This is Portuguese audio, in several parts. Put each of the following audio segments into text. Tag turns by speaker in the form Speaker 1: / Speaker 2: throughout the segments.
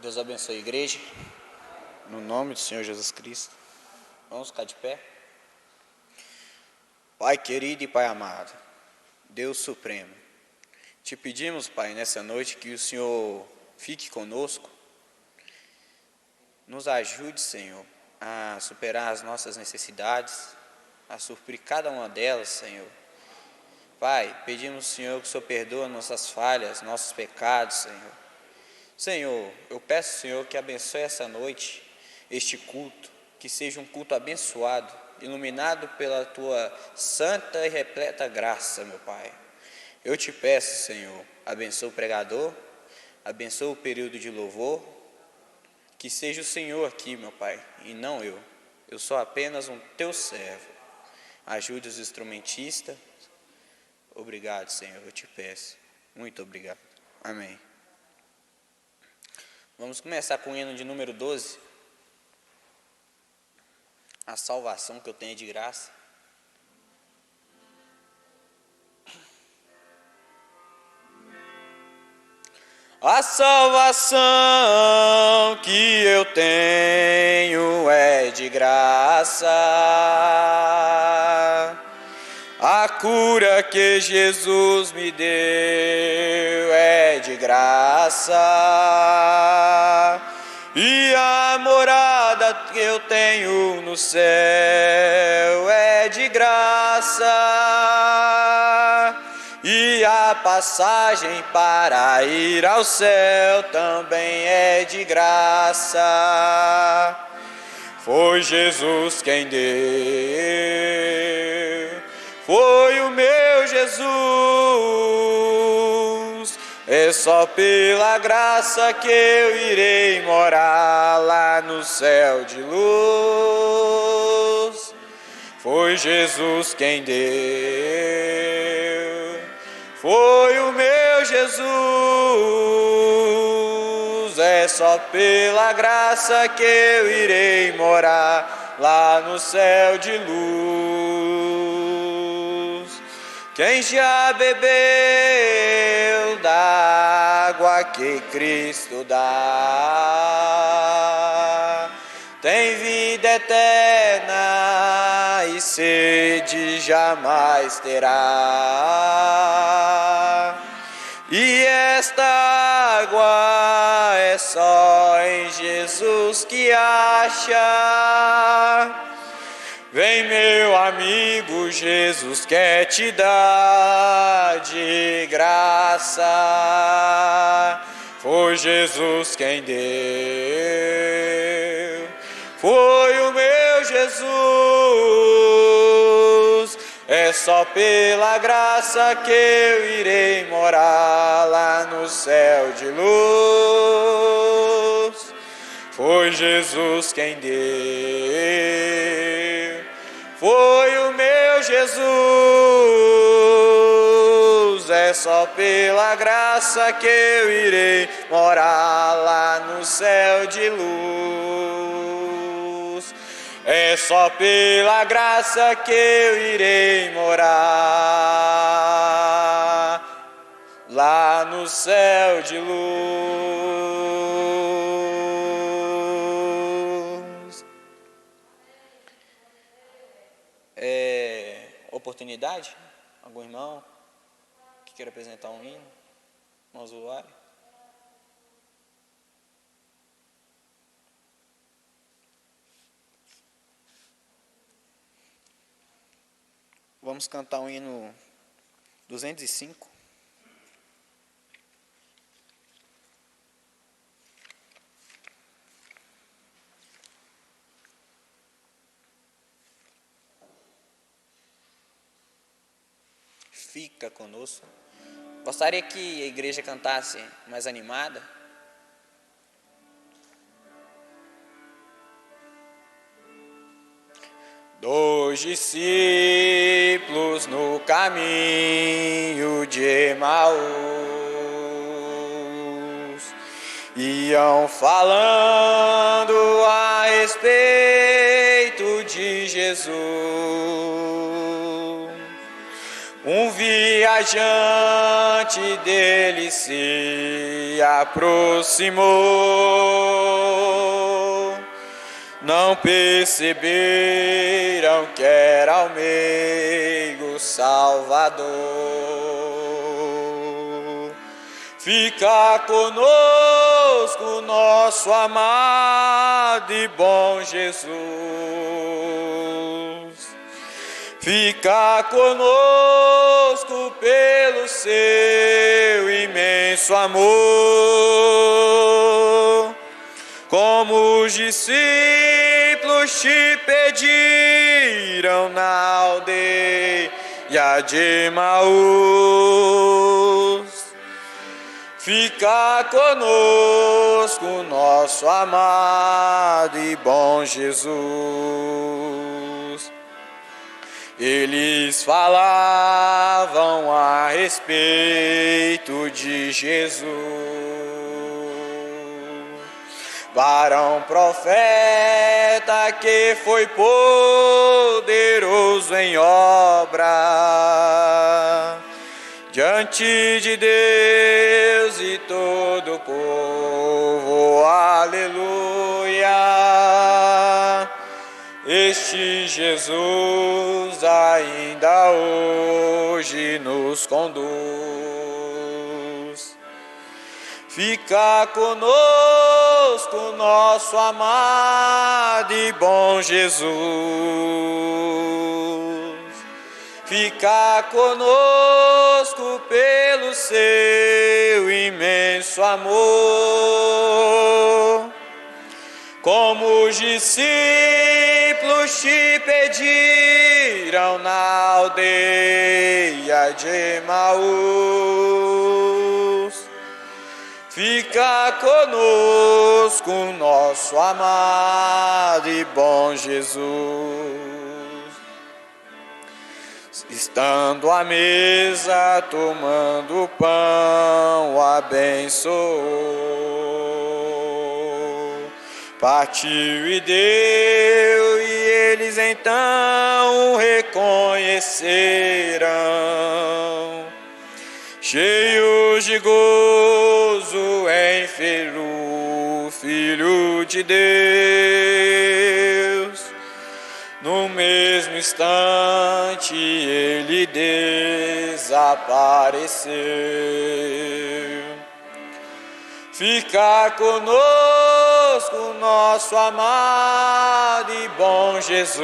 Speaker 1: Deus abençoe a igreja, no nome do Senhor Jesus Cristo. Vamos ficar de pé. Pai querido e Pai amado, Deus supremo, te pedimos, Pai, nessa noite que o Senhor fique conosco, nos ajude, Senhor, a superar as nossas necessidades, a suprir cada uma delas, Senhor. Pai, pedimos, Senhor, que o Senhor perdoe nossas falhas, nossos pecados, Senhor. Senhor, eu peço, Senhor, que abençoe essa noite, este culto, que seja um culto abençoado, iluminado pela Tua santa e repleta graça, meu Pai. Eu te peço, Senhor, abençoe o pregador, abençoe o período de louvor, que seja o Senhor aqui, meu Pai, e não eu. Eu sou apenas um Teu servo. Ajude os instrumentistas. Obrigado, Senhor, eu te peço. Muito obrigado. Amém. Vamos começar com o hino de número 12. A salvação que eu tenho de graça. A salvação que eu tenho é de graça. A cura que Jesus me deu é de graça. E a morada que eu tenho no céu é de graça. E a passagem para ir ao céu também é de graça. Foi Jesus quem deu, foi o meu Jesus. É só pela graça que eu irei morar lá no céu de luz. Foi Jesus quem deu, foi o meu Jesus. É só pela graça que eu irei morar lá no céu de luz. Quem já bebeu da água que Cristo dá, tem vida eterna e sede jamais terá. E esta água é só em Jesus que acha. Vem, meu amigo, Jesus quer te dar de graça. Foi Jesus quem deu, foi o meu Jesus. É só pela graça que eu irei morar lá no céu de luz. Foi Jesus quem deu, foi o meu Jesus. É só pela graça que eu irei morar lá no céu de luz. É só pela graça que eu irei morar lá no céu de luz. Oportunidade? Algum irmão que queira apresentar um hino? Um usuário? Vamos cantar o hino 205. Fica conosco. Gostaria que a igreja cantasse mais animada. Dois discípulos no caminho de Emaús iam falando a respeito de Jesus. Um viajante dele se aproximou. Não perceberam que era o meigo Salvador. Fica conosco, nosso amado e bom Jesus. Fica conosco pelo seu imenso amor. Como os discípulos te pediram na aldeia de Emaús. Fica conosco, nosso amado e bom Jesus. Eles falavam a respeito de Jesus, varão profeta que foi poderoso em obra, diante de Deus e todo o povo, aleluia. Este Jesus ainda hoje nos conduz. Fica conosco, nosso amado e bom Jesus. Fica conosco pelo seu imenso amor. Como os discípulos te pediram na aldeia de Emaús. Fica conosco, nosso amado e bom Jesus. Estando à mesa, tomando o pão, abençoou, partiu e deu, e eles então reconheceram, cheios de gozo, em o Filho de Deus. No mesmo instante ele desapareceu. Fica conosco, nosso amado e bom Jesus.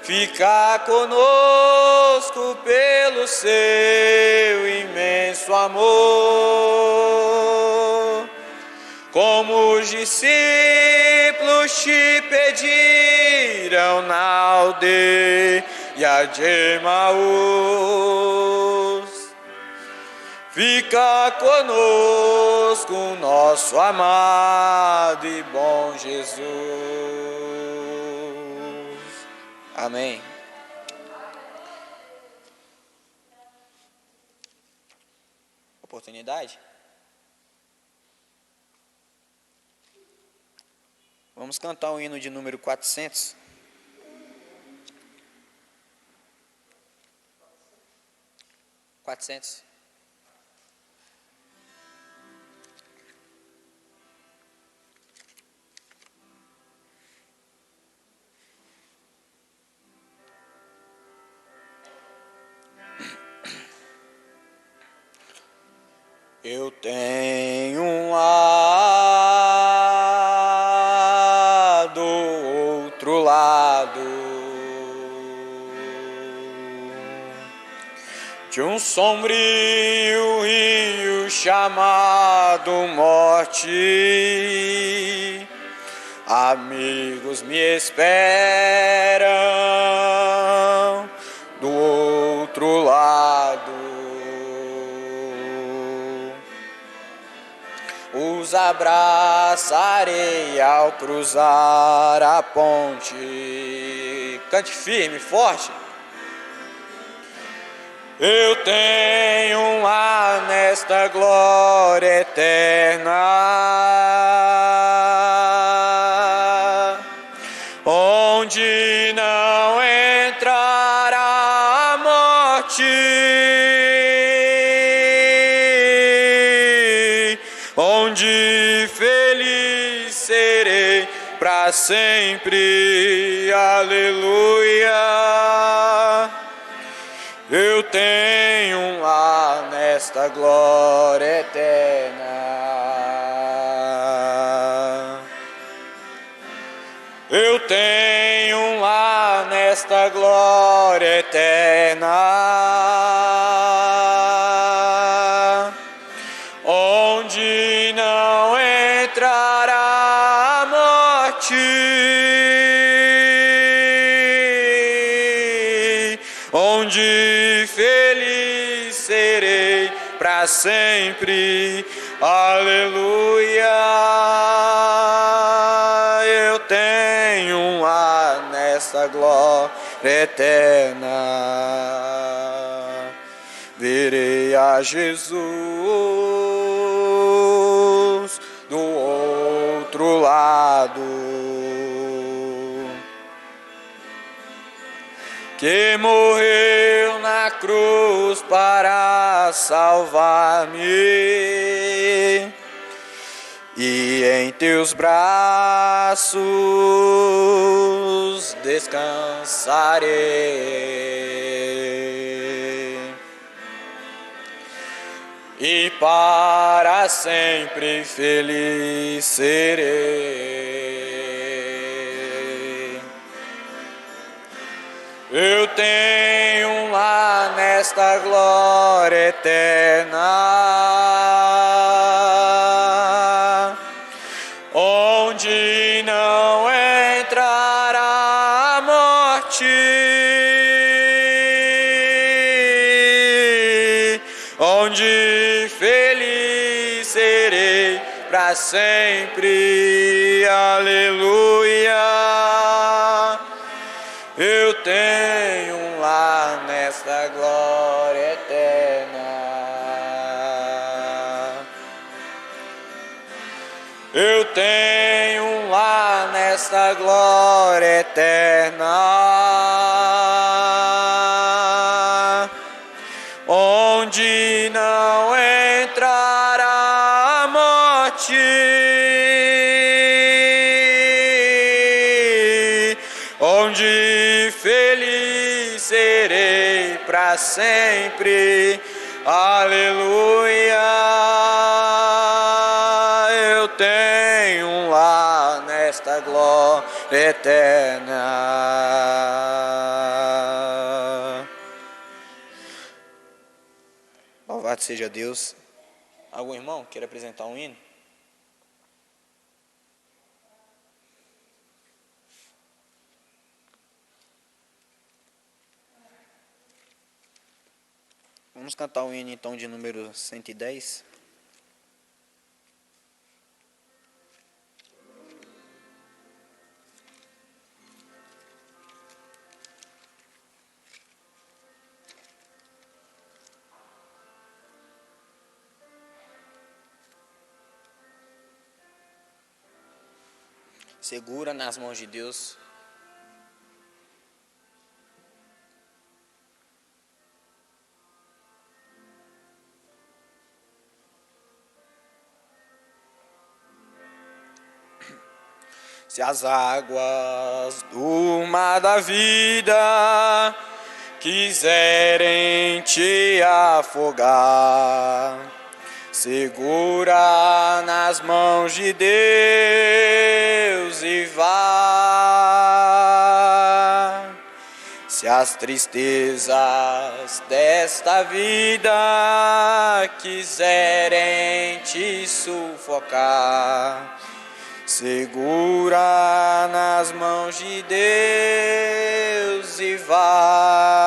Speaker 1: Fica conosco pelo seu imenso amor. Como os discípulos te pediram na aldeia de Emaús. Fica conosco, nosso amado e bom Jesus. Amém. Oportunidade? Vamos cantar o hino de número 400. Eu tenho um lado, outro lado, de um sombrio rio chamado morte. Amigos me esperam do outro lado. Os abraçarei ao cruzar a ponte. Cante firme, forte. Eu tenho um lar nesta glória eterna, onde não entra morte, onde feliz serei para sempre. Aleluia. Eu tenho um lar nesta glória eterna. Eu tenho um lar nesta glória eterna, onde não entrará a morte, onde feliz serei para sempre. Aleluia. Eu tenho um lar nessa glória eterna. Verei a Jesus do outro lado, que morreu na cruz para salvar-me, e em teus braços descansarei, e para sempre feliz serei. Eu tenho um lar nesta glória eterna, onde não entrará a morte, onde feliz serei para sempre. Aleluia. Eu tenho um lar nesta glória eterna. Eu tenho um lar nesta glória eterna, onde não entrará a morte, onde feliz serei para sempre. Aleluia. Eu tenho um lar nesta glória eterna. Louvado seja Deus. Algum irmão queira apresentar um hino? Vamos cantar o hino então de número 110. Segura nas mãos de Deus. Se as águas do mar da vida quiserem te afogar, segura nas mãos de Deus e vá. Se as tristezas desta vida quiserem te sufocar, segura nas mãos de Deus e vá.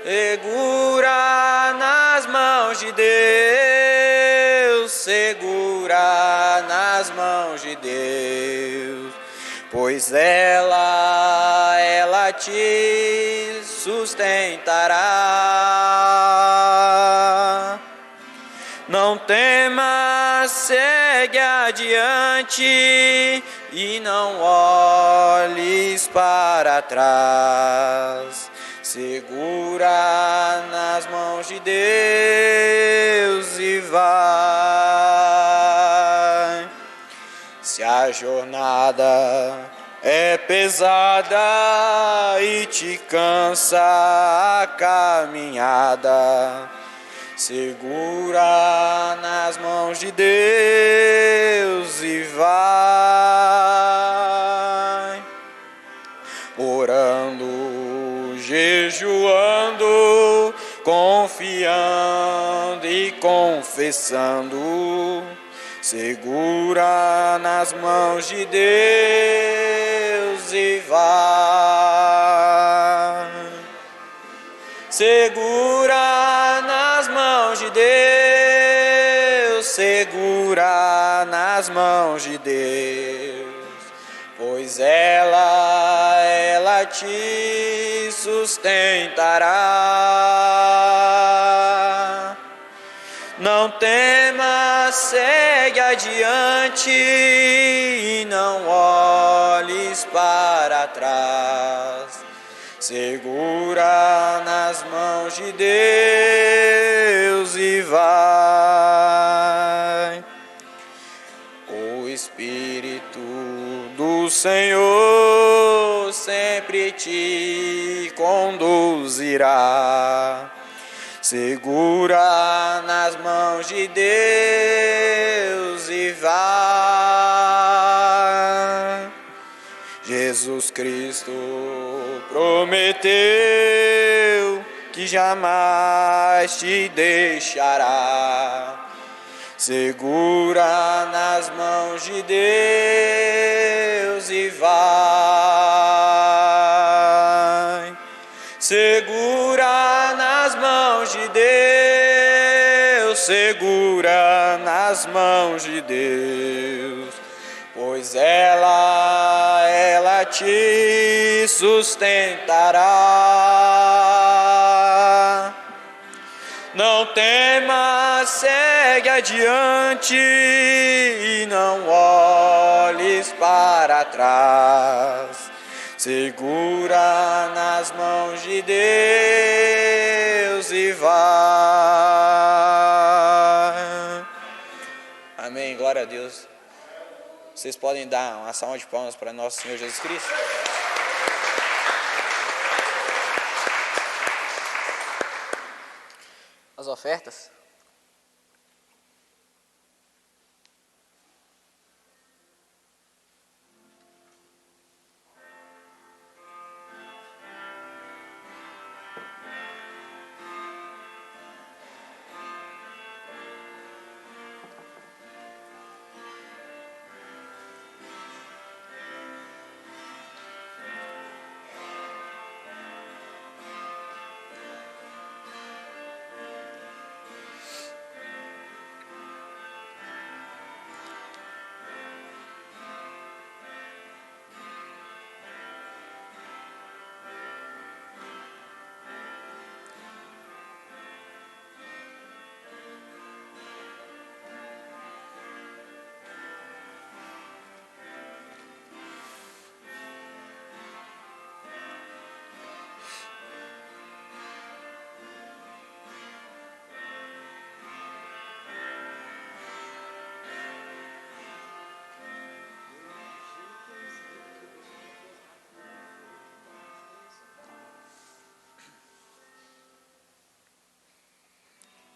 Speaker 1: Segura nas mãos de Deus, segura nas mãos de Deus, pois ela te sustentará. Não temas, segue adiante, e não olhes para trás. Segura nas mãos de Deus e vai. Se a jornada é pesada e te cansa a caminhada, segura nas mãos de Deus e vai. Orando, jejuando, confiando e confessando, segura nas mãos de Deus e vai. Segura nas mãos de Deus, segura nas mãos de Deus, pois ela te sustentará. Não temas, segue adiante e não olhes para trás. Segura nas mãos de Deus e vai. O Espírito do Senhor sempre te conduzirá. Segura nas mãos de Deus e vai. Jesus Cristo prometeu que jamais te deixará. Segura nas mãos de Deus e vai. Segura nas mãos de Deus, segura nas mãos de Deus, pois ela te sustentará. Não temas, segue adiante e não olhes para trás. Segura nas mãos de Deus e vai. Amém, glória a Deus. Vocês podem dar uma salva de palmas para nosso Senhor Jesus Cristo? As ofertas.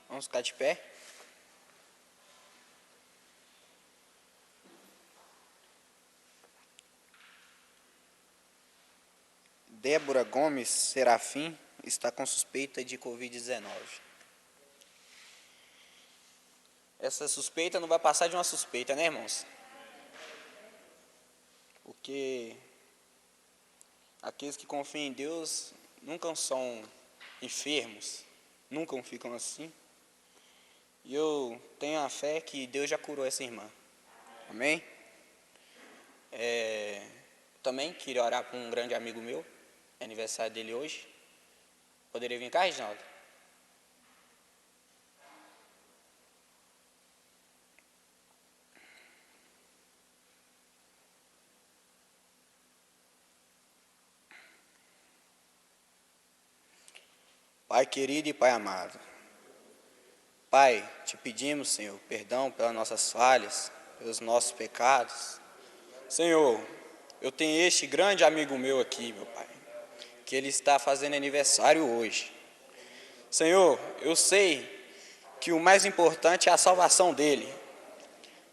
Speaker 1: Vamos ficar de pé. Débora Gomes Serafim está com suspeita de Covid-19. Essa suspeita não vai passar de uma suspeita, né, irmãos? Porque aqueles que confiam em Deus nunca são enfermos, nunca ficam assim. E eu tenho a fé que Deus já curou essa irmã. Amém? Também queria orar por um grande amigo meu. É aniversário dele hoje. Poderia vir cá, Reginaldo? Pai querido e Pai amado, Pai, te pedimos, Senhor, perdão pelas nossas falhas, pelos nossos pecados. Senhor, eu tenho este grande amigo meu aqui, meu Pai, que ele está fazendo aniversário hoje. Senhor, eu sei que o mais importante é a salvação dele,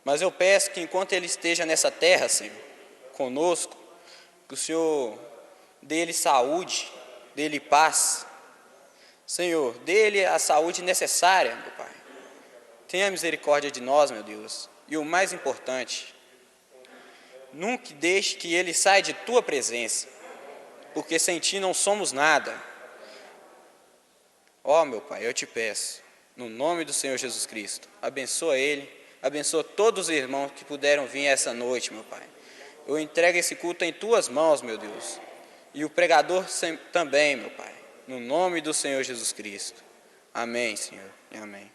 Speaker 1: mas eu peço que enquanto ele esteja nessa terra, Senhor, conosco, que o Senhor dê ele saúde, dê ele paz. Senhor, dê ele a saúde necessária, meu Pai. Tenha misericórdia de nós, meu Deus. E o mais importante, nunca deixe que ele saia de tua presença, porque sem ti não somos nada. Ó, meu Pai, eu te peço, no nome do Senhor Jesus Cristo, abençoa ele, abençoa todos os irmãos que puderam vir essa noite, meu Pai. Eu entrego esse culto em tuas mãos, meu Deus, e o pregador também, meu Pai, no nome do Senhor Jesus Cristo. Amém, Senhor, e amém.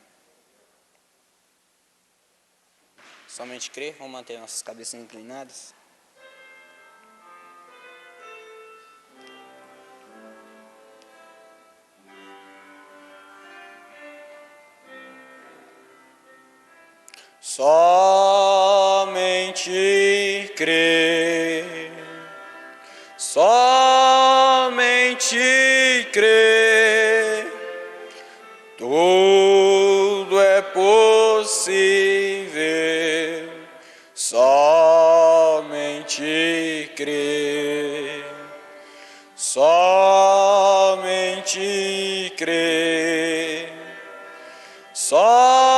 Speaker 1: Somente crer, vamos manter nossas cabeças inclinadas. Somente crer, somente crer, tudo é possível, somente crer, somente crer, somente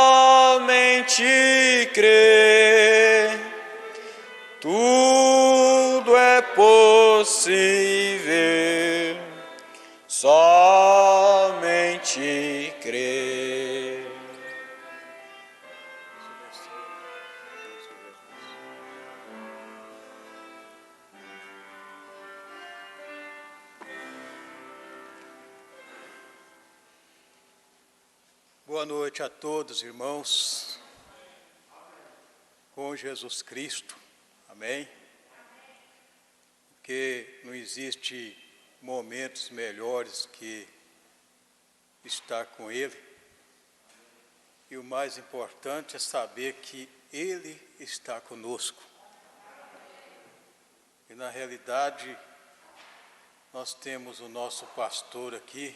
Speaker 1: crer, tudo é possível, somente crer.
Speaker 2: Boa noite a todos, irmãos, com Jesus Cristo, amém? Porque não existe momentos melhores que estar com Ele, e o mais importante é saber que Ele está conosco. E na realidade, nós temos o nosso pastor aqui,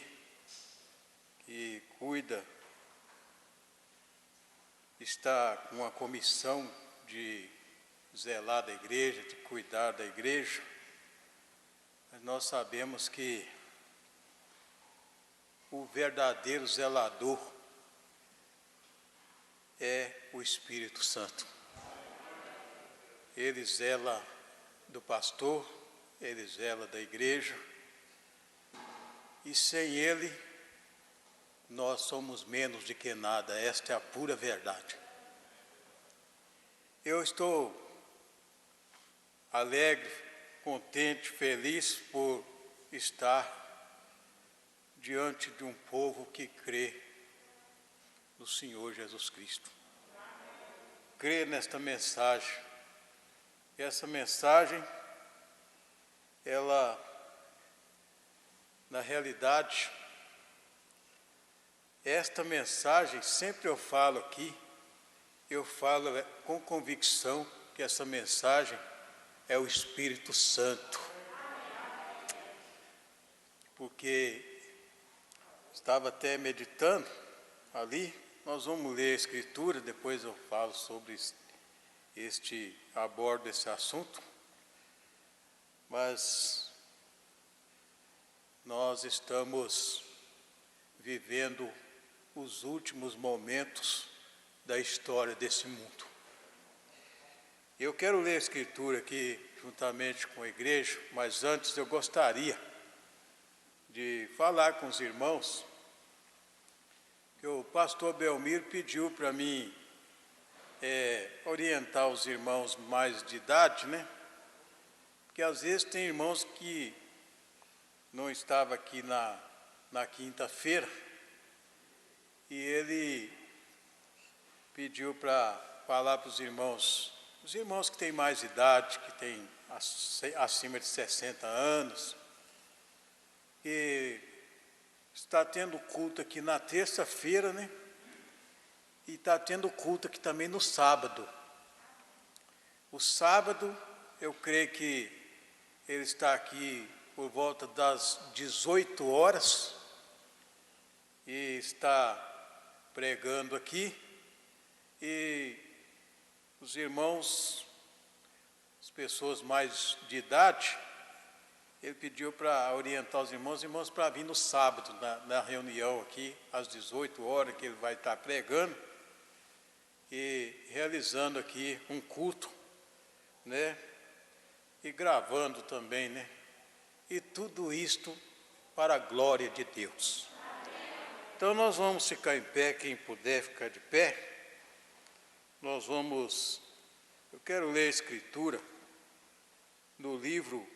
Speaker 2: que cuida, está com uma comissão de zelar da igreja, de cuidar da igreja, mas nós sabemos que o verdadeiro zelador é o Espírito Santo. Ele zela do pastor, ele zela da igreja, e sem ele nós somos menos do que nada, esta é a pura verdade. Eu estou alegre, contente, feliz por estar diante de um povo que crê no Senhor Jesus Cristo. Crê nesta mensagem. E essa mensagem, ela, na realidade, esta mensagem, sempre eu falo aqui, eu falo com convicção que essa mensagem é o Espírito Santo. Porque estava até meditando ali, nós vamos ler a Escritura, depois eu falo sobre abordo esse assunto, mas nós estamos vivendo os últimos momentos da história desse mundo. Eu quero ler a Escritura aqui juntamente com a igreja, mas antes eu gostaria de falar com os irmãos que o pastor Belmiro pediu para mim orientar os irmãos mais de idade, né? Porque às vezes tem irmãos que não estavam aqui na quinta-feira, e ele pediu para falar para os irmãos que têm mais idade, que têm acima de 60 anos, que está tendo culto aqui na terça-feira, né? E está tendo culto aqui também no sábado. O sábado, eu creio que ele está aqui por volta das 18 horas e está pregando aqui. E os irmãos, as pessoas mais de idade, ele pediu para orientar os irmãos para vir no sábado, na reunião aqui, às 18 horas, que ele vai estar pregando e realizando aqui um culto, né? E gravando também, né? E tudo isto para a glória de Deus. Então nós vamos ficar em pé, quem puder ficar de pé. Eu quero ler a Escritura no livro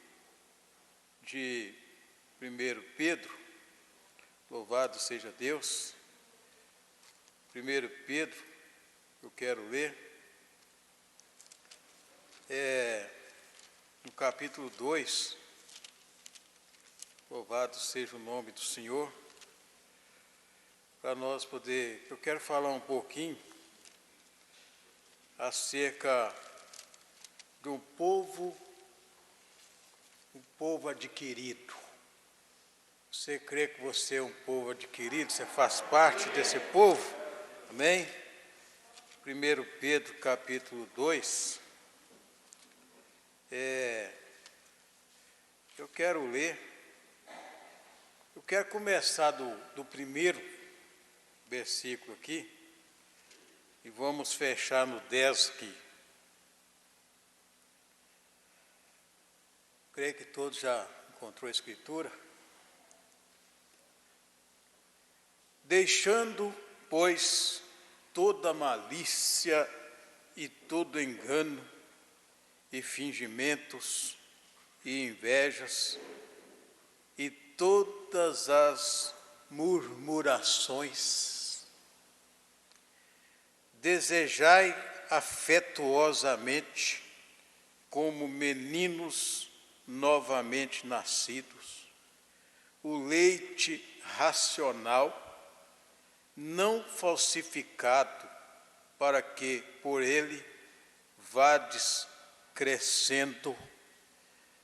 Speaker 2: de 1 Pedro, louvado seja Deus. 1 Pedro, eu quero ler, no capítulo 2, louvado seja o nome do Senhor, para nós poder, eu quero falar um pouquinho acerca de um povo adquirido. Você crê que você é um povo adquirido? Você faz parte desse povo? Amém? 1 Pedro capítulo 2. Eu quero ler. Eu quero começar do primeiro versículo aqui. E vamos fechar no 10 aqui. Creio que todos já encontrou a Escritura. Deixando, pois, toda malícia e todo engano e fingimentos e invejas e todas as murmurações, desejai afetuosamente, como meninos novamente nascidos, o leite racional, não falsificado, para que por ele vades crescendo,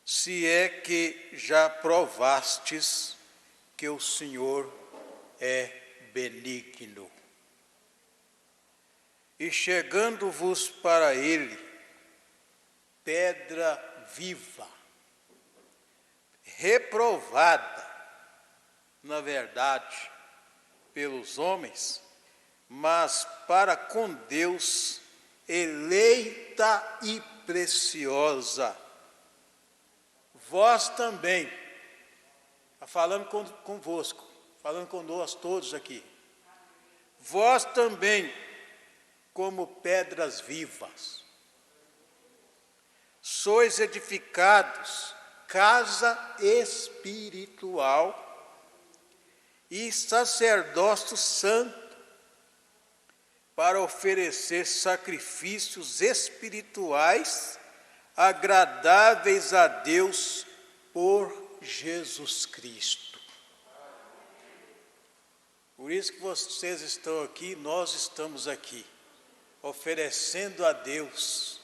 Speaker 2: se é que já provastes que o Senhor é benigno. E chegando-vos para ele, pedra viva, reprovada, na verdade, pelos homens, mas para com Deus, eleita e preciosa. Vós também, falando convosco, falando conosco todos aqui, vós também, como pedras vivas, sois edificados, casa espiritual e sacerdócio santo, para oferecer sacrifícios espirituais agradáveis a Deus por Jesus Cristo. Por isso que vocês estão aqui, nós estamos aqui, oferecendo a Deus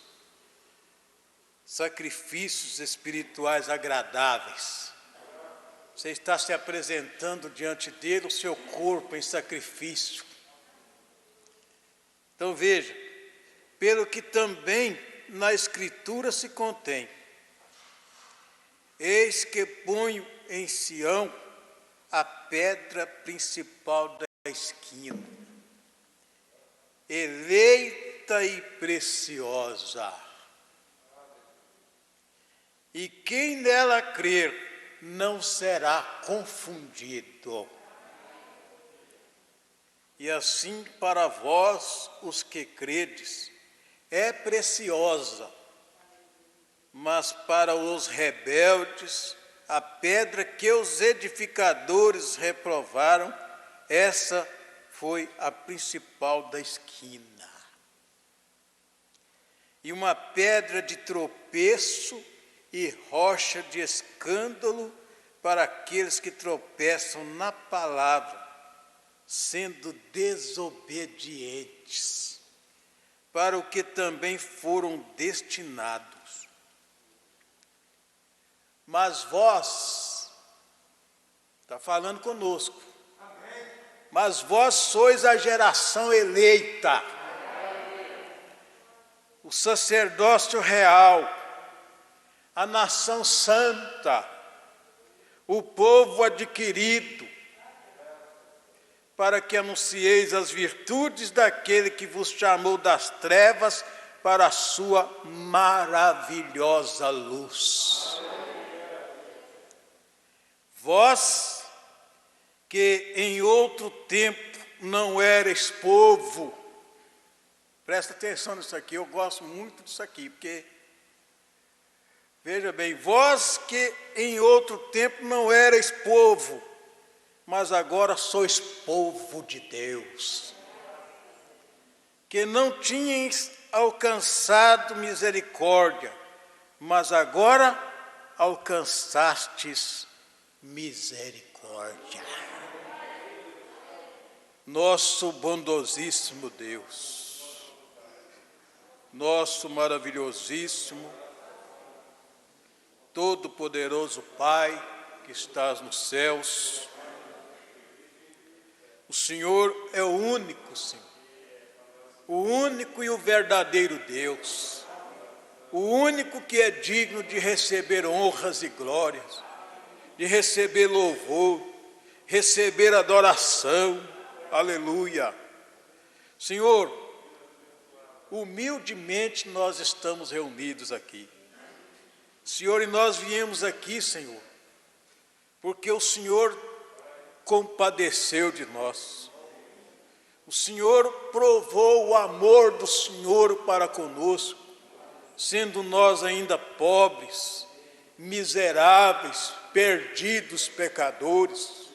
Speaker 2: sacrifícios espirituais agradáveis. Você está se apresentando diante dele o seu corpo em sacrifício. Então veja, pelo que também na Escritura se contém: eis que ponho em Sião a pedra principal da esquina, eleita e preciosa, e quem nela crer não será confundido. E assim para vós, os que credes, é preciosa, mas para os rebeldes, a pedra que os edificadores reprovaram, essa foi a principal da esquina. E uma pedra de tropeço e rocha de escândalo para aqueles que tropeçam na palavra, sendo desobedientes, para o que também foram destinados. Mas vós, está falando conosco, mas vós sois a geração eleita, o sacerdócio real, a nação santa, o povo adquirido, para que anuncieis as virtudes daquele que vos chamou das trevas para a sua maravilhosa luz. Vós, que em outro tempo não erais povo, presta atenção nisso aqui, eu gosto muito disso aqui, porque, veja bem, vós que em outro tempo não erais povo, mas agora sois povo de Deus, que não tinhais alcançado misericórdia, mas agora alcançastes misericórdia. Nosso bondosíssimo Deus, nosso maravilhosíssimo, todo-poderoso Pai que estás nos céus, o Senhor é o único, Senhor, o único e o verdadeiro Deus, o único que é digno de receber honras e glórias, de receber louvor, receber adoração, aleluia. Senhor, humildemente nós estamos reunidos aqui, Senhor, e nós viemos aqui, Senhor, porque o Senhor compadeceu de nós. O Senhor provou o amor do Senhor para conosco, sendo nós ainda pobres, miseráveis, perdidos, pecadores.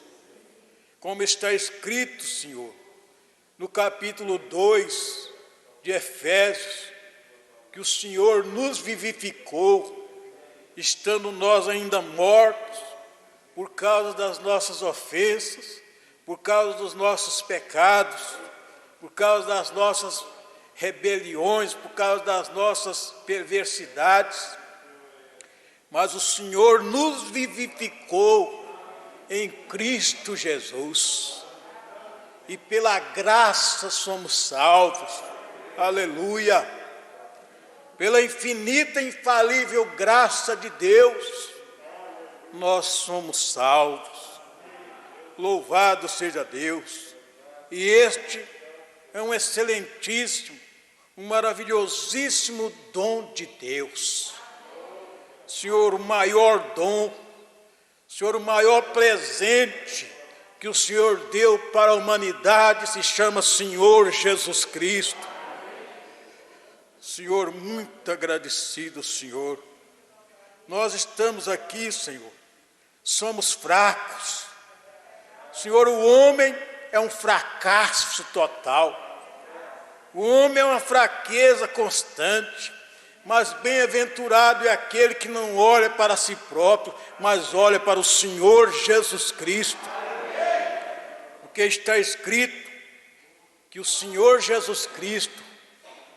Speaker 2: Como está escrito, Senhor, no capítulo 2 de Efésios, que o Senhor nos vivificou, estando nós ainda mortos, por causa das nossas ofensas, por causa dos nossos pecados, por causa das nossas rebeliões, por causa das nossas perversidades. Mas o Senhor nos vivificou em Cristo Jesus, e pela graça somos salvos, aleluia, pela infinita e infalível graça de Deus, nós somos salvos, louvado seja Deus. E este é um excelentíssimo, um maravilhosíssimo dom de Deus. Senhor, o maior dom, Senhor, o maior presente que o Senhor deu para a humanidade se chama Senhor Jesus Cristo. Senhor, muito agradecido, Senhor. Nós estamos aqui, Senhor, somos fracos. Senhor, o homem é um fracasso total. O homem é uma fraqueza constante. Mas bem-aventurado é aquele que não olha para si próprio, mas olha para o Senhor Jesus Cristo. Porque está escrito que o Senhor Jesus Cristo,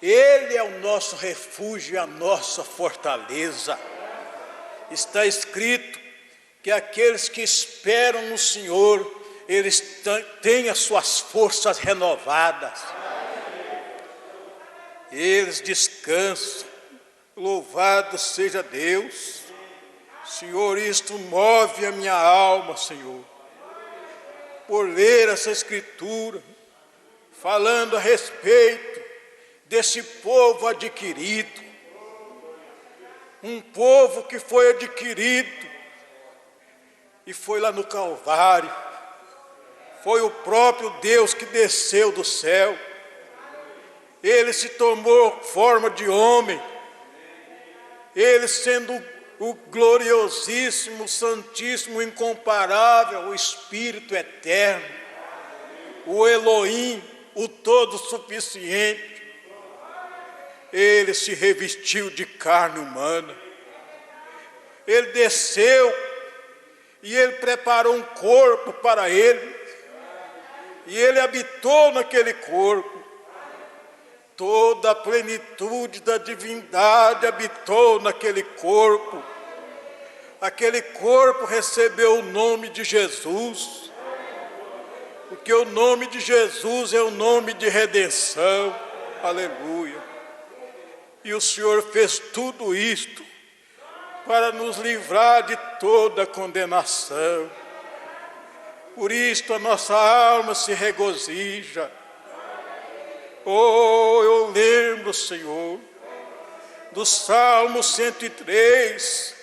Speaker 2: Ele é o nosso refúgio e a nossa fortaleza. Está escrito que aqueles que esperam no Senhor, eles têm as suas forças renovadas. Eles descansam. Louvado seja Deus. Senhor, isto move a minha alma, Senhor, por ler essa escritura, falando a respeito desse povo adquirido, um povo que foi adquirido e foi lá no Calvário, foi o próprio Deus que desceu do céu, Ele se tomou forma de homem, Ele sendo o gloriosíssimo, santíssimo, incomparável, o Espírito eterno, o Elohim, o todo-suficiente, Ele se revestiu de carne humana, Ele desceu e Ele preparou um corpo para ele, e Ele habitou naquele corpo. Toda a plenitude da divindade habitou naquele corpo. Aquele corpo recebeu o nome de Jesus, porque o nome de Jesus é o nome de redenção. Aleluia. E o Senhor fez tudo isto para nos livrar de toda condenação. Por isto a nossa alma se regozija. Oh, eu lembro, Senhor, do Salmo 103,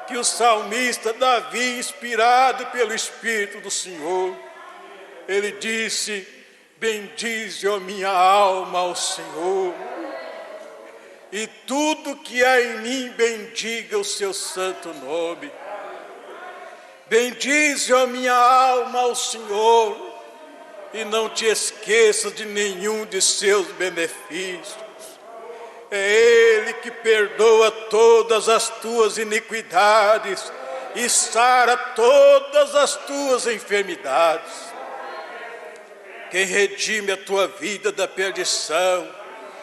Speaker 2: que o salmista Davi, inspirado pelo Espírito do Senhor, ele disse: bendize, ó minha alma, ao Senhor, e tudo que há em mim bendiga o seu santo nome. Bendize, ó minha alma, ao Senhor, e não te esqueças de nenhum de seus benefícios. É Ele que perdoa todas as tuas iniquidades e sara todas as tuas enfermidades. Quem redime a tua vida da perdição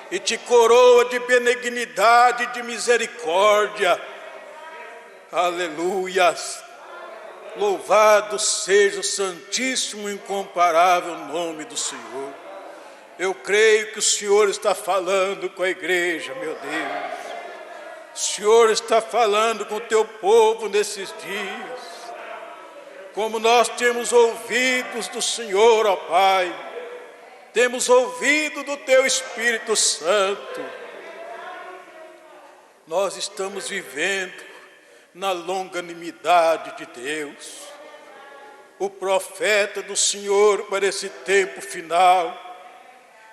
Speaker 2: e te coroa de benignidade e de misericórdia. Aleluias! Louvado seja o santíssimo e incomparável nome do Senhor. Eu creio que o Senhor está falando com a igreja, meu Deus. O Senhor está falando com o teu povo nesses dias. Como nós temos ouvidos do Senhor, ó Pai, temos ouvido do teu Espírito Santo. Nós estamos vivendo na longanimidade de Deus. O profeta do Senhor para esse tempo final,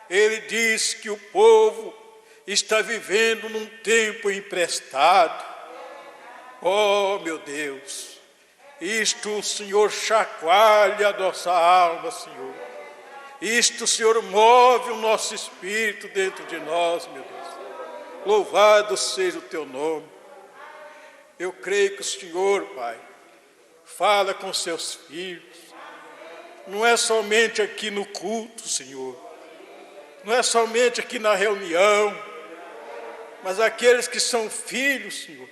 Speaker 2: ele diz que o povo está vivendo num tempo emprestado. Oh, meu Deus, isto o Senhor chacoalha a nossa alma, Senhor. Isto o Senhor move o nosso espírito dentro de nós, meu Deus. Louvado seja o teu nome. Eu creio que o Senhor, Pai, fala com seus filhos. Não é somente aqui no culto, Senhor. Não é somente aqui na reunião. Mas aqueles que são filhos, Senhor,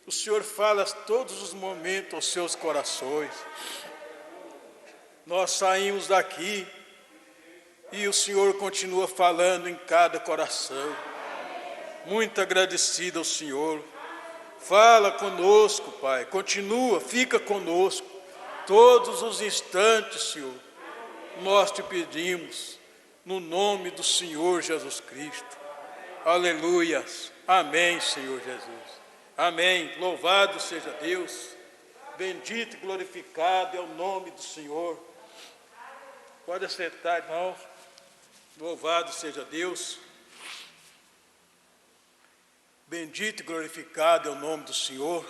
Speaker 2: o Senhor fala todos os momentos aos seus corações. Nós saímos daqui e o Senhor continua falando em cada coração. Muito agradecido ao Senhor. Fala conosco, Pai, continua, fica conosco, todos os instantes, Senhor. Nós te pedimos, no nome do Senhor Jesus Cristo. Aleluias, amém, Senhor Jesus. Amém, louvado seja Deus, bendito e glorificado é o nome do Senhor. Pode acertar, irmãos, louvado seja Deus. Bendito e glorificado é o nome do Senhor.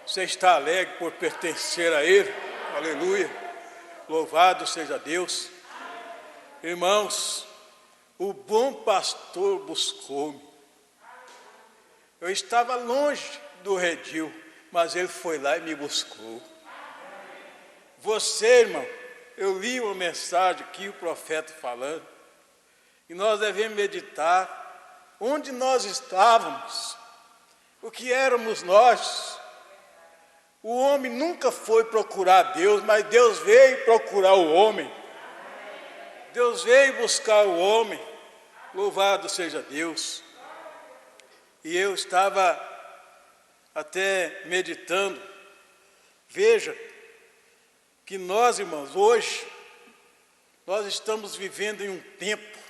Speaker 2: Você está alegre por pertencer a Ele? Aleluia. Louvado seja Deus. Irmãos, o bom pastor buscou-me. Eu estava longe do redil, mas Ele foi lá e me buscou. Você, irmão, eu li uma mensagem aqui, o profeta falando, e nós devemos meditar onde nós estávamos, o que éramos nós. O homem nunca foi procurar Deus, mas Deus veio procurar o homem. Deus veio buscar o homem. Louvado seja Deus. E eu estava até meditando. Veja que nós, irmãos, hoje, nós estamos vivendo em um tempo.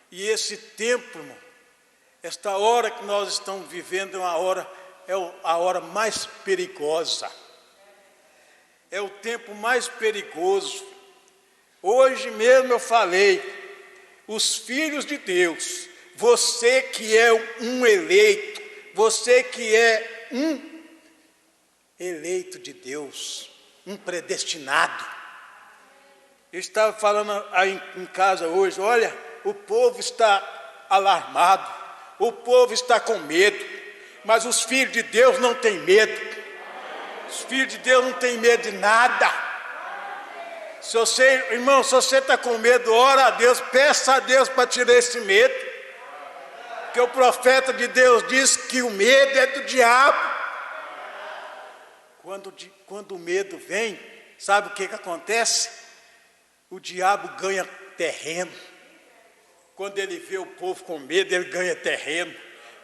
Speaker 2: E esse tempo, irmão, esta hora que nós estamos vivendo é a hora mais perigosa. É o tempo mais perigoso. Hoje mesmo eu falei, os filhos de Deus, você que é um eleito, você que é um eleito de Deus, um predestinado. Eu estava falando aí em casa hoje, olha, o povo está alarmado, o povo está com medo, mas os filhos de Deus não têm medo. Os filhos de Deus não têm medo de nada. Se você, irmão, se você está com medo, ora a Deus, peça a Deus para tirar esse medo. Porque o profeta de Deus diz que o medo é do diabo. Quando o medo vem, sabe o que acontece? O diabo ganha terreno. Quando ele vê o povo com medo, ele ganha terreno.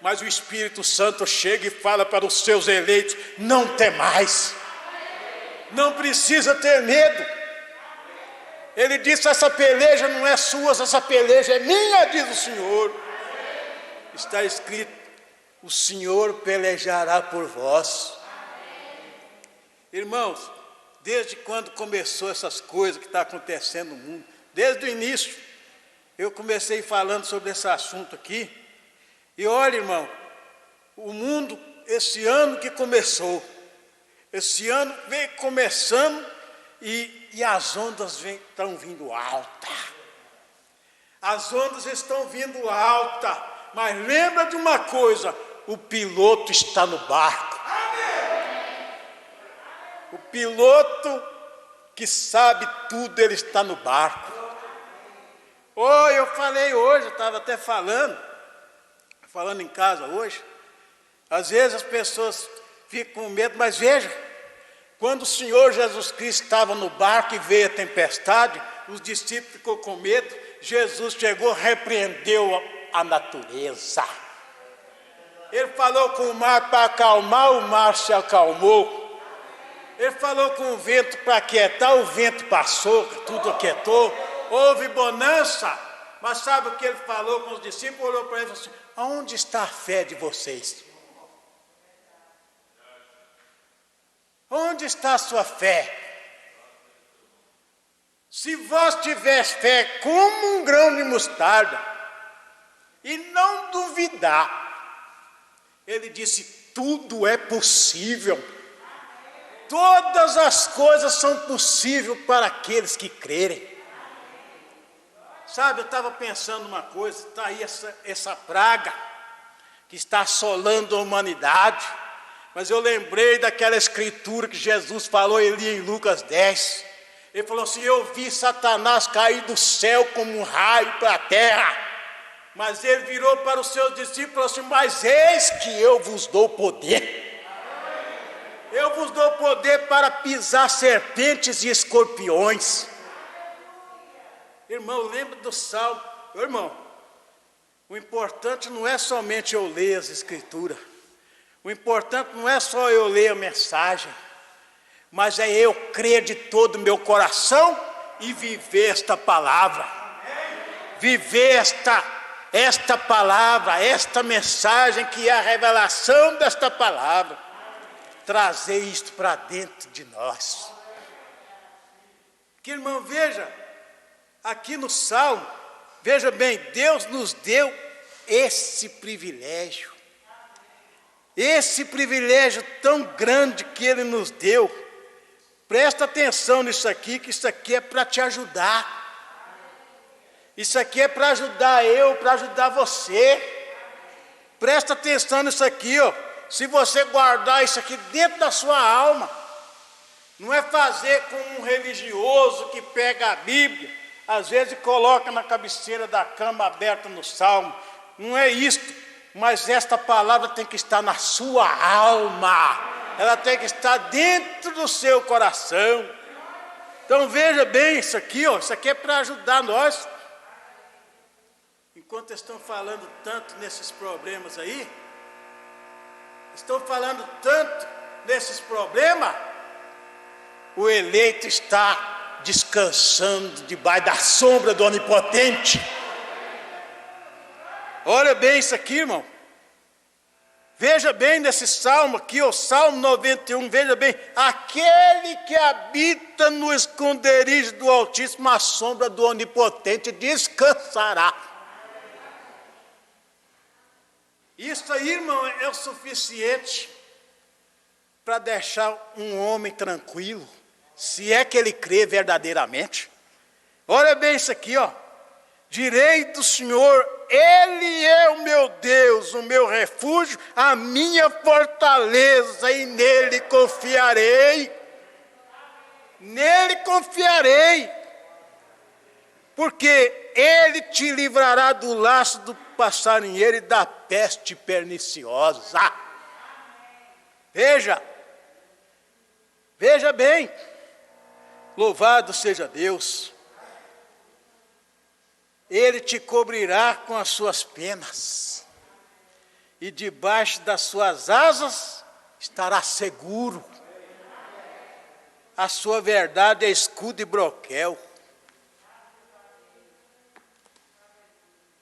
Speaker 2: Mas o Espírito Santo chega e fala para os seus eleitos: não temais, não precisa ter medo. Ele disse: essa peleja não é sua, essa peleja é minha, diz o Senhor. Está escrito: o Senhor pelejará por vós. Irmãos, desde quando começou essas coisas que estão acontecendo no mundo, desde o início, eu comecei falando sobre esse assunto aqui. E olha, irmão, o mundo, esse ano que começou, esse ano vem começando e as ondas estão vindo alta. As ondas estão vindo alta, mas lembra de uma coisa: o piloto está no barco. O piloto que sabe tudo, ele está no barco. Eu falei hoje, eu estava até falando em casa hoje. Às vezes as pessoas ficam com medo, mas veja, quando o Senhor Jesus Cristo estava no barco e veio a tempestade, os discípulos ficou com medo. Jesus chegou, repreendeu a natureza. Ele falou com o mar para acalmar, o mar se acalmou. Ele falou com o vento para aquietar, o vento passou, tudo aquietou. Houve bonança. Mas sabe o que ele falou com os discípulos? Olhou para eles e falou assim: aonde está a fé de vocês? Onde está a sua fé? Se vós tiveres fé como um grão de mostarda, e não duvidar, ele disse: tudo é possível. Todas as coisas são possíveis para aqueles que crerem. Sabe, eu estava pensando uma coisa: está aí essa praga que está assolando a humanidade. Mas eu lembrei daquela escritura que Jesus falou ali em Lucas 10. Ele falou assim: eu vi Satanás cair do céu como um raio para a terra. Mas ele virou para os seus discípulos e falou assim: mas eis que eu vos dou poder. Eu vos dou poder para pisar serpentes e escorpiões. Irmão, lembra do salmo. Irmão, o importante não é somente eu ler as escrituras. O importante não é só eu ler a mensagem, mas é eu crer de todo o meu coração e viver esta palavra. Viver esta palavra, esta mensagem que é a revelação desta palavra. Trazer isto para dentro de nós. Que, irmão, veja, aqui no Salmo, veja bem, Deus nos deu esse privilégio tão grande que Ele nos deu. Presta atenção nisso aqui, que isso aqui é para te ajudar. Isso aqui é para ajudar eu, para ajudar você. Presta atenção nisso aqui, ó. Se você guardar isso aqui dentro da sua alma, não é fazer como um religioso que pega a Bíblia, às vezes coloca na cabeceira da cama aberta no Salmo. Não é isto, mas esta palavra tem que estar na sua alma, ela tem que estar dentro do seu coração. Então veja bem isso aqui, ó, isso aqui é para ajudar nós. Enquanto estão falando tanto nesses problemas aí, o eleito está descansando debaixo da sombra do Onipotente. Olha bem isso aqui, irmão. Veja bem nesse salmo aqui, o Salmo 91, veja bem: aquele que habita no esconderijo do Altíssimo, à sombra do Onipotente descansará. Isso aí, irmão, é o suficiente para deixar um homem tranquilo, se é que ele crê verdadeiramente. Olha bem isso aqui, ó. Direi do Senhor, Ele é o meu Deus, o meu refúgio, a minha fortaleza, e nele confiarei. Nele confiarei, porque Ele te livrará do laço do passarinheiro e da peste perniciosa. Veja bem, louvado seja Deus. Ele te cobrirá com as suas penas, e debaixo das suas asas estará seguro. A sua verdade é escudo e broquel.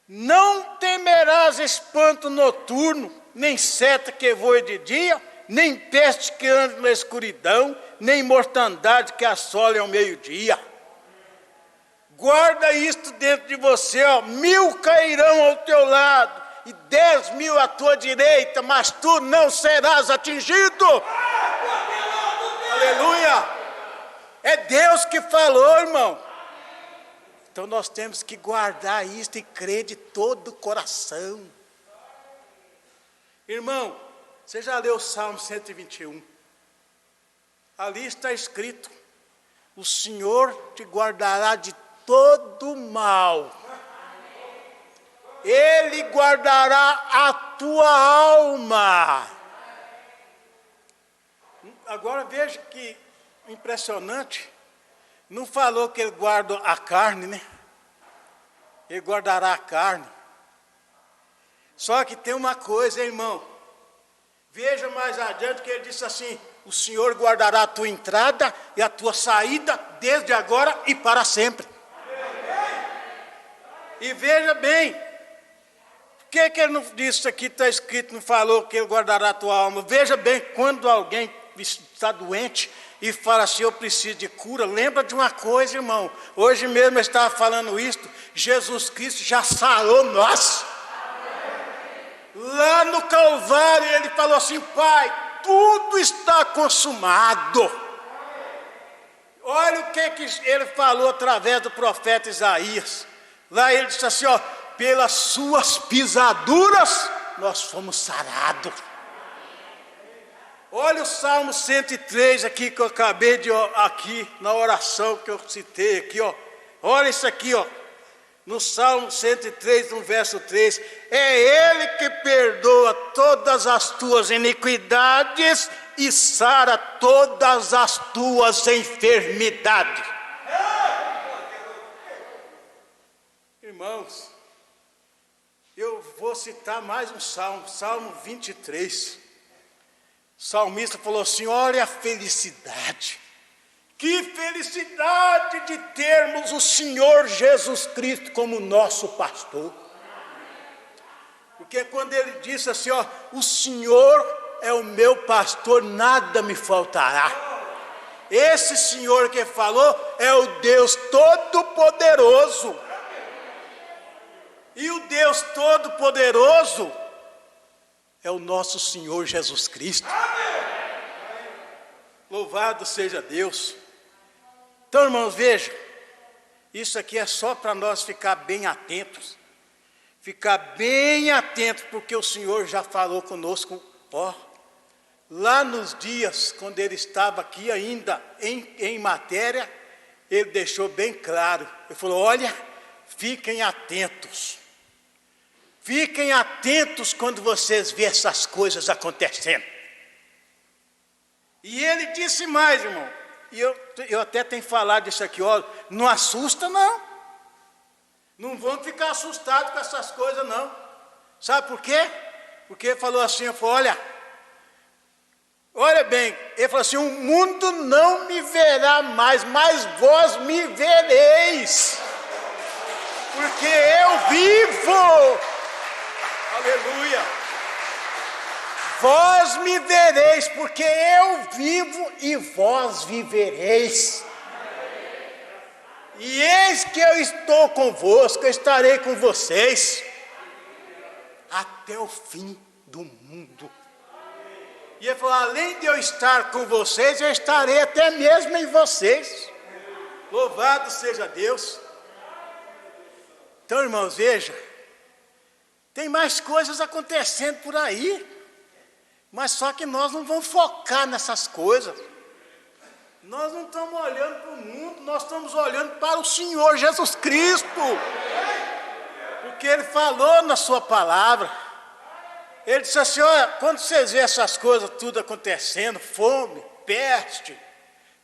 Speaker 2: Não temerás espanto noturno, nem seta que voe de dia, nem peste que ande na escuridão, nem mortandade que assole ao meio-dia. Guarda isto dentro de você, ó. 1000 cairão ao teu lado e 10.000 à tua direita, mas tu não serás atingido. Aleluia! É Deus que falou, irmão. Então nós temos que guardar isto e crer de todo o coração. Irmão, você já leu o Salmo 121? Ali está escrito: o Senhor te guardará de todo mal. Ele guardará a tua alma. Agora veja que impressionante. Não falou que ele guarda a carne, né? Ele guardará a carne. Só que tem uma coisa, irmão. Veja mais adiante que ele disse assim: o Senhor guardará a tua entrada e a tua saída, desde agora e para sempre. E veja bem, por que ele não disse aqui, está escrito, não falou que ele guardará a tua alma? Veja bem, quando alguém está doente e fala assim, eu preciso de cura, lembra de uma coisa, irmão. Hoje mesmo eu estava falando isto, Jesus Cristo já sarou nós. Lá no Calvário ele falou assim: Pai, tudo está consumado. Olha o que ele falou através do profeta Isaías. Lá ele disse assim, ó: pelas suas pisaduras nós fomos sarados. Olha o Salmo 103 aqui que eu acabei de, aqui na oração que eu citei aqui, ó. Olha isso aqui, ó. No Salmo 103, no verso 3, é Ele que perdoa todas as tuas iniquidades e sara todas as tuas enfermidades. Irmãos, eu vou citar mais um salmo, Salmo 23. O salmista falou assim: olha a felicidade. Que felicidade de termos o Senhor Jesus Cristo como nosso pastor. Porque quando ele disse assim, ó: o Senhor é o meu pastor, nada me faltará. Esse Senhor que falou é o Deus Todo-Poderoso. E o Deus Todo-Poderoso é o nosso Senhor Jesus Cristo. Louvado seja Deus. Então, irmãos, vejam, isso aqui é só para nós ficar bem atentos. Ficar bem atentos, porque o Senhor já falou conosco, ó, lá nos dias, quando Ele estava aqui ainda em matéria, Ele deixou bem claro. Ele falou: olha, fiquem atentos. Fiquem atentos quando vocês verem essas coisas acontecendo. E Ele disse mais, irmão. E eu até tenho falado isso aqui, ó, não assusta não. Não vão ficar assustados com essas coisas não. Sabe por quê? Porque ele falou assim, eu falei, olha bem, ele falou assim: o mundo não me verá mais, mas vós me vereis. Porque eu vivo. Aleluia. Vós me vereis, porque eu vivo e vós vivereis. E eis que eu estou convosco, eu estarei com vocês até o fim do mundo. E ele falou: além de eu estar com vocês, eu estarei até mesmo em vocês. Louvado seja Deus. Então, irmãos, veja, tem mais coisas acontecendo por aí, mas só que nós não vamos focar nessas coisas. Nós não estamos olhando para o mundo, nós estamos olhando para o Senhor Jesus Cristo, porque Ele falou na sua palavra. Ele disse assim: olha, quando vocês veem essas coisas tudo acontecendo, fome, peste,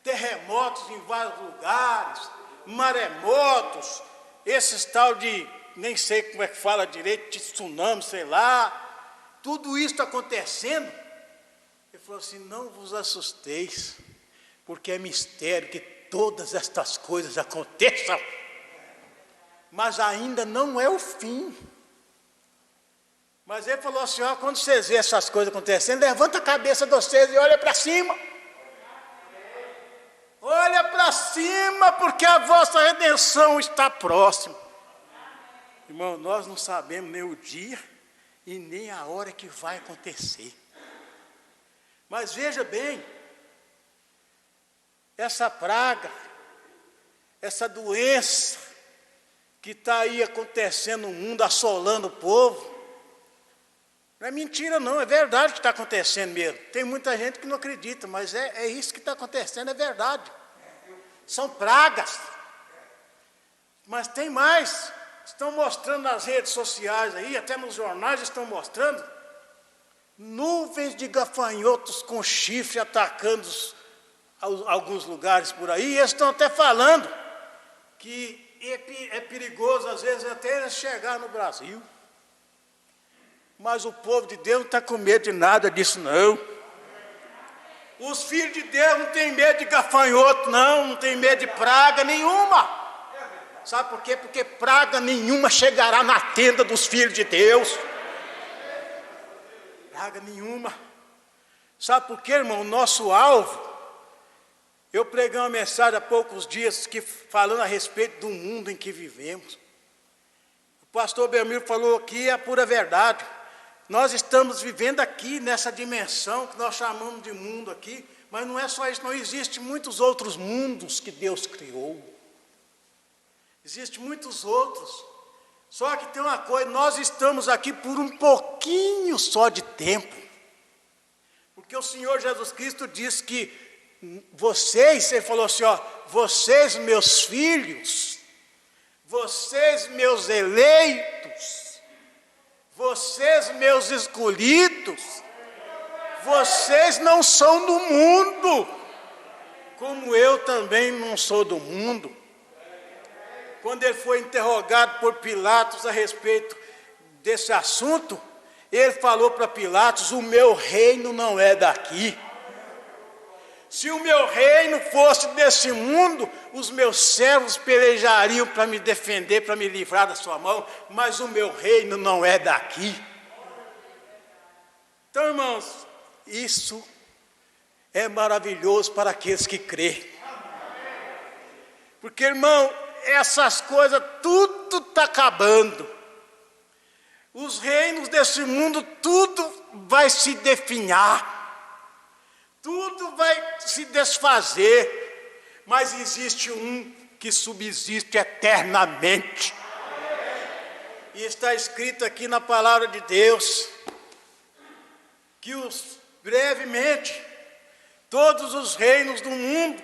Speaker 2: terremotos em vários lugares, maremotos, esses tal de, nem sei como é que fala direito, de tsunami, sei lá, tudo isso acontecendo, ele falou assim: não vos assusteis, porque é mistério que todas estas coisas aconteçam, mas ainda não é o fim. Mas ele falou assim: ó, quando vocês veem essas coisas acontecendo, levanta a cabeça de vocês e olha para cima. Olha para cima, porque a vossa redenção está próxima. Irmão, nós não sabemos nem o dia e nem a hora que vai acontecer. Mas veja bem, essa praga, essa doença que está aí acontecendo no mundo, assolando o povo, não é mentira não, é verdade que está acontecendo mesmo. Tem muita gente que não acredita, mas é isso que está acontecendo, é verdade. São pragas. Mas tem mais, estão mostrando nas redes sociais aí, até nos jornais estão mostrando, nuvens de gafanhotos com chifre atacando alguns lugares por aí, e eles estão até falando que é perigoso às vezes até chegar no Brasil. Mas o povo de Deus não está com medo de nada disso não. Os filhos de Deus não têm medo de gafanhoto não tem medo de praga nenhuma. Sabe por quê? Porque praga nenhuma chegará na tenda dos filhos de Deus. Praga nenhuma. Sabe por quê, irmão? O nosso alvo, eu preguei uma mensagem há poucos dias falando a respeito do mundo em que vivemos. O pastor Belmiro falou aqui a pura verdade. Nós estamos vivendo aqui nessa dimensão que nós chamamos de mundo aqui, mas não é só isso, não existem muitos outros mundos que Deus criou. Existem muitos outros. Só que tem uma coisa, nós estamos aqui por um pouquinho só de tempo. Porque o Senhor Jesus Cristo disse que vocês, Ele falou assim, ó, vocês meus filhos, vocês meus eleitos, vocês meus escolhidos, vocês não são do mundo, como eu também não sou do mundo. Quando ele foi interrogado por Pilatos a respeito desse assunto, ele falou para Pilatos: o meu reino não é daqui. Se o meu reino fosse desse mundo, os meus servos pelejariam para me defender, para me livrar da sua mão, mas o meu reino não é daqui. Então, irmãos, isso é maravilhoso para aqueles que creem. Porque, irmão, essas coisas tudo está acabando. Os reinos desse mundo, tudo vai se definhar. Tudo vai se desfazer, mas existe um que subsiste eternamente. E está escrito aqui na palavra de Deus, que brevemente, todos os reinos do mundo,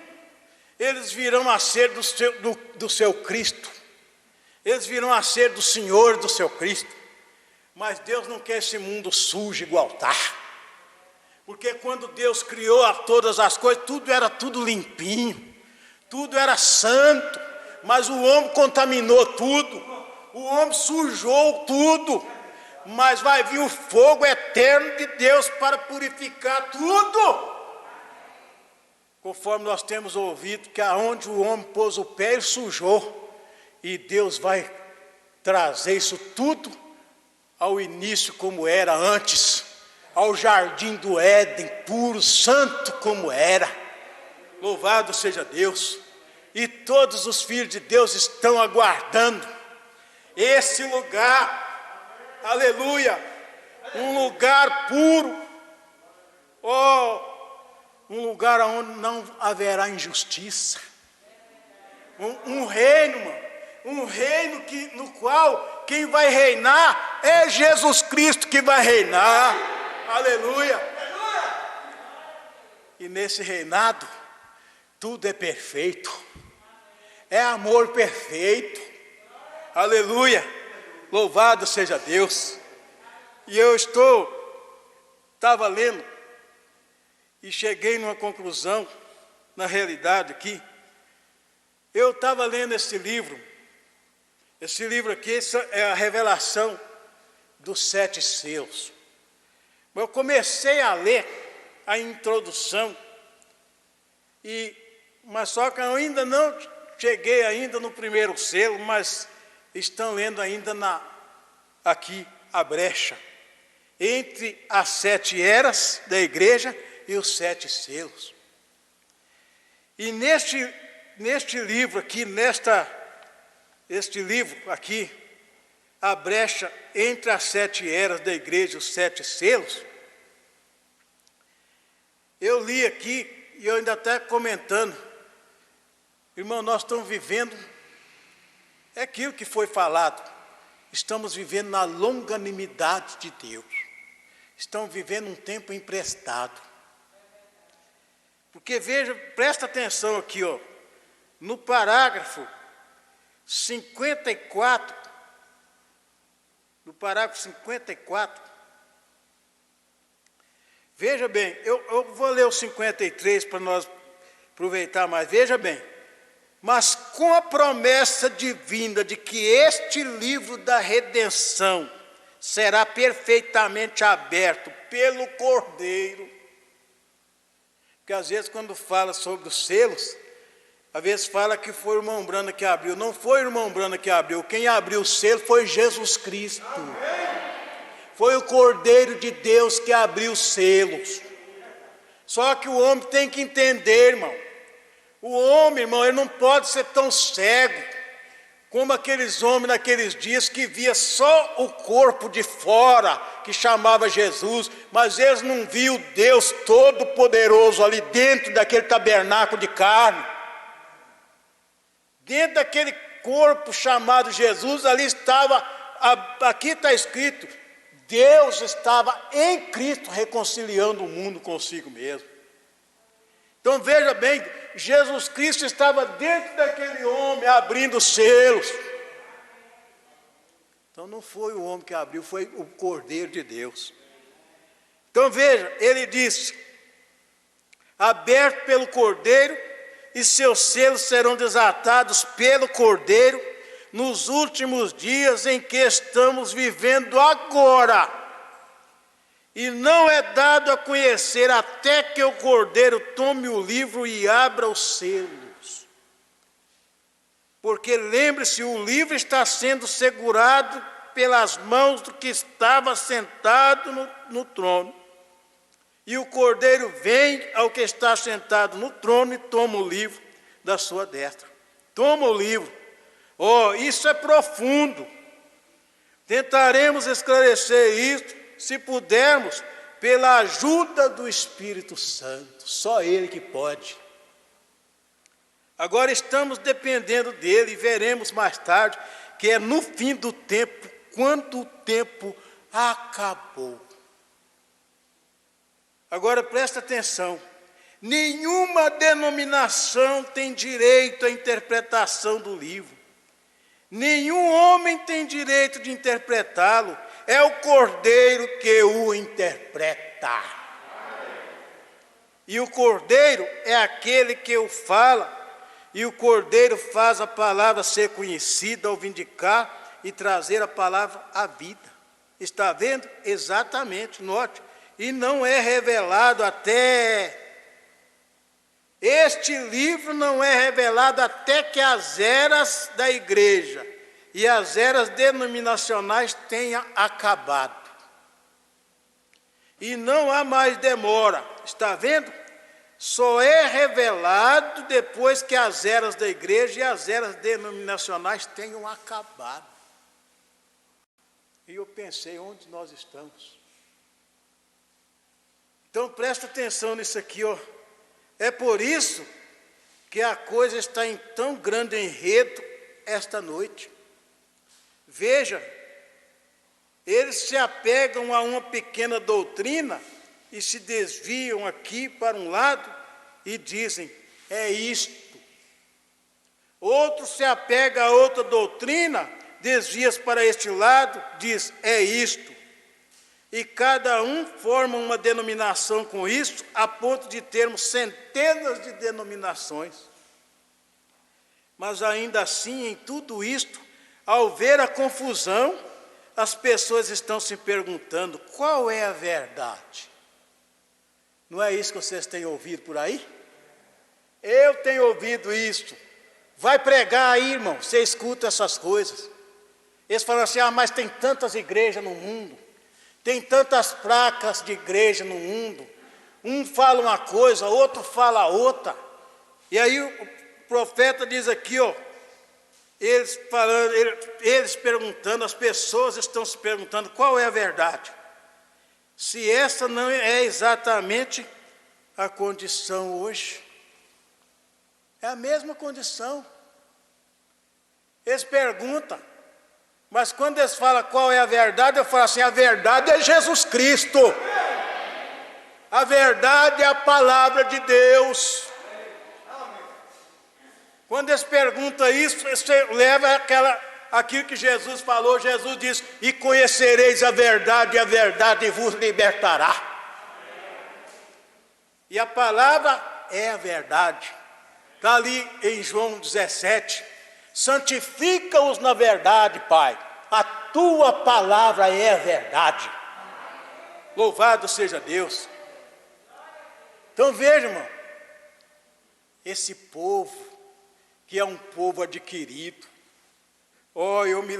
Speaker 2: eles virão a ser do seu Cristo. Eles virão a ser do Senhor, do seu Cristo. Mas Deus não quer esse mundo sujo igual está. Porque quando Deus criou todas as coisas, tudo era tudo limpinho, tudo era santo, mas o homem contaminou tudo, o homem sujou tudo, mas vai vir o fogo eterno de Deus para purificar tudo. Conforme nós temos ouvido, que aonde o homem pôs o pé, ele sujou, e Deus vai trazer isso tudo ao início como era antes, ao jardim do Éden, puro, santo como era. Louvado seja Deus. E todos os filhos de Deus estão aguardando esse lugar, aleluia, um lugar puro, um lugar onde não haverá injustiça, um reino, um reino no qual quem vai reinar é Jesus Cristo que vai reinar. Aleluia! E nesse reinado, tudo é perfeito. É amor perfeito. Aleluia! Louvado seja Deus. E eu estava lendo e cheguei numa conclusão, na realidade aqui. Eu estava lendo esse livro aqui é a revelação dos 7 selos. Eu comecei a ler a introdução, mas só que eu ainda não cheguei ainda no primeiro selo, mas estão lendo ainda aqui a brecha entre as 7 eras da igreja e os 7 selos. E neste livro aqui, este livro aqui, a brecha entre as 7 eras da igreja e os 7 selos, eu li aqui, e eu ainda até comentando, irmão, nós estamos vivendo, é aquilo que foi falado, estamos vivendo na longanimidade de Deus, estamos vivendo um tempo emprestado. Porque veja, presta atenção aqui, ó, no parágrafo 54, veja bem, eu vou ler o 53 para nós aproveitar mais, veja bem, mas com a promessa divina de que este livro da redenção será perfeitamente aberto pelo Cordeiro, porque às vezes quando fala sobre os selos, às vezes fala que foi o irmão Brana que abriu. Não foi o irmão Brana que abriu. Quem abriu o selo foi Jesus Cristo. Foi o Cordeiro de Deus que abriu os selos. Só que o homem tem que entender, irmão. O homem, irmão, ele não pode ser tão cego como aqueles homens naqueles dias que via só o corpo de fora, que chamava Jesus, mas eles não viam Deus Todo-Poderoso ali dentro daquele tabernáculo de carne. Dentro daquele corpo chamado Jesus, ali estava, aqui está escrito, Deus estava em Cristo reconciliando o mundo consigo mesmo. Então veja bem, Jesus Cristo estava dentro daquele homem abrindo selos. Então não foi o homem que abriu, foi o Cordeiro de Deus. Então veja, ele disse, aberto pelo Cordeiro, e seus selos serão desatados pelo Cordeiro nos últimos dias em que estamos vivendo agora. E não é dado a conhecer até que o Cordeiro tome o livro e abra os selos. Porque lembre-se, o livro está sendo segurado pelas mãos do que estava sentado no trono. E o Cordeiro vem ao que está sentado no trono e toma o livro da sua destra. Toma o livro. Oh, isso é profundo. Tentaremos esclarecer isso, se pudermos, pela ajuda do Espírito Santo. Só Ele que pode. Agora estamos dependendo dele e veremos mais tarde que é no fim do tempo, quando o tempo acabou. Agora presta atenção, nenhuma denominação tem direito à interpretação do livro. Nenhum homem tem direito de interpretá-lo, é o Cordeiro que o interpreta. E o Cordeiro é aquele que o fala, e o Cordeiro faz a palavra ser conhecida ao vindicar e trazer a palavra à vida. Está vendo? Exatamente, note. E não é revelado este livro não é revelado até que as eras da igreja e as eras denominacionais tenham acabado. E não há mais demora, está vendo? Só é revelado depois que as eras da igreja e as eras denominacionais tenham acabado. E eu pensei, onde nós estamos? Então presta atenção nisso aqui, ó. É por isso que a coisa está em tão grande enredo esta noite. Veja, eles se apegam a uma pequena doutrina e se desviam aqui para um lado e dizem, é isto. Outro se apega a outra doutrina, desvia-se para este lado, diz, é isto. E cada um forma uma denominação com isso, a ponto de termos centenas de denominações. Mas ainda assim, em tudo isto, ao ver a confusão, as pessoas estão se perguntando, qual é a verdade? Não é isso que vocês têm ouvido por aí? Eu tenho ouvido isso. Vai pregar aí, irmão, você escuta essas coisas. Eles falam assim, mas tem tantas igrejas no mundo, tem tantas placas de igreja no mundo. Um fala uma coisa, outro fala outra. E aí o profeta diz aqui, eles falando, eles perguntando, as pessoas estão se perguntando qual é a verdade. Se essa não é exatamente a condição hoje. É a mesma condição. Eles perguntam, mas quando eles falam qual é a verdade, eu falo assim, a verdade é Jesus Cristo. A verdade é a palavra de Deus. Quando eles perguntam isso, você leva aquilo que Jesus falou. Jesus diz, e conhecereis a verdade vos libertará. E a palavra é a verdade. Está ali em João 17, santifica-os na verdade, Pai, a tua palavra é a verdade. Louvado seja Deus. Então veja, irmão, esse povo, que é um povo adquirido. Eu me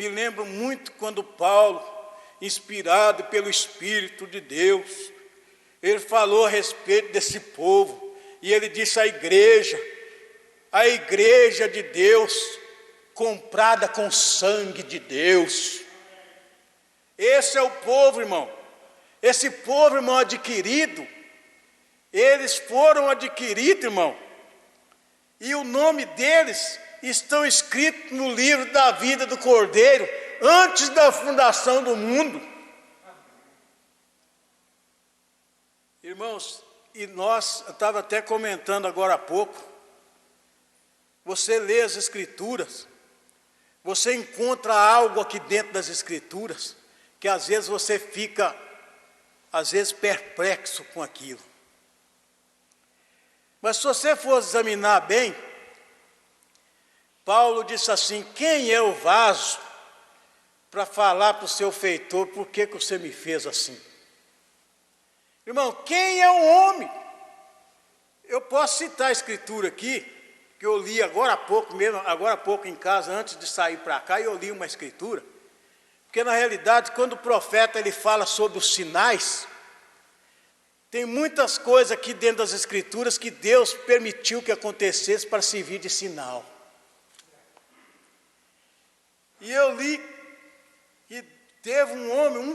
Speaker 2: lembro muito quando Paulo, inspirado pelo Espírito de Deus, ele falou a respeito desse povo, e ele disse a igreja de Deus, comprada com sangue de Deus. Esse é o povo, irmão. Esse povo, irmão, adquirido, eles foram adquiridos, irmão, e o nome deles estão escritos no livro da vida do Cordeiro, antes da fundação do mundo. Irmãos, e eu estava até comentando agora há pouco, você lê as Escrituras, você encontra algo aqui dentro das Escrituras, que às vezes você fica, perplexo com aquilo. Mas se você for examinar bem, Paulo disse assim, quem é o vaso para falar para o seu feitor, por que você me fez assim? Irmão, quem é o homem? Eu posso citar a escritura aqui, que eu li agora há pouco em casa, antes de sair para cá, e eu li uma escritura, porque na realidade, quando o profeta ele fala sobre os sinais, tem muitas coisas aqui dentro das Escrituras que Deus permitiu que acontecesse para servir de sinal. E eu li que teve um homem, um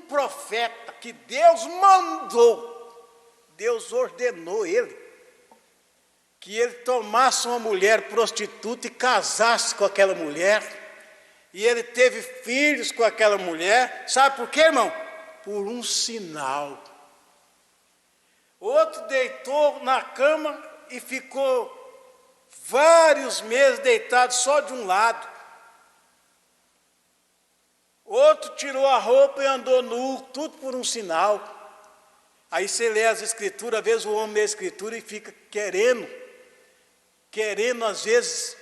Speaker 2: profeta que Deus mandou, Deus ordenou ele, que ele tomasse uma mulher prostituta e casasse com aquela mulher, e ele teve filhos com aquela mulher. Sabe por quê, irmão? Por um sinal. Outro deitou na cama e ficou vários meses deitado só de um lado. Outro tirou a roupa e andou nu, tudo por um sinal. Aí você lê as Escrituras, às vezes o homem lê a Escritura e fica querendo às vezes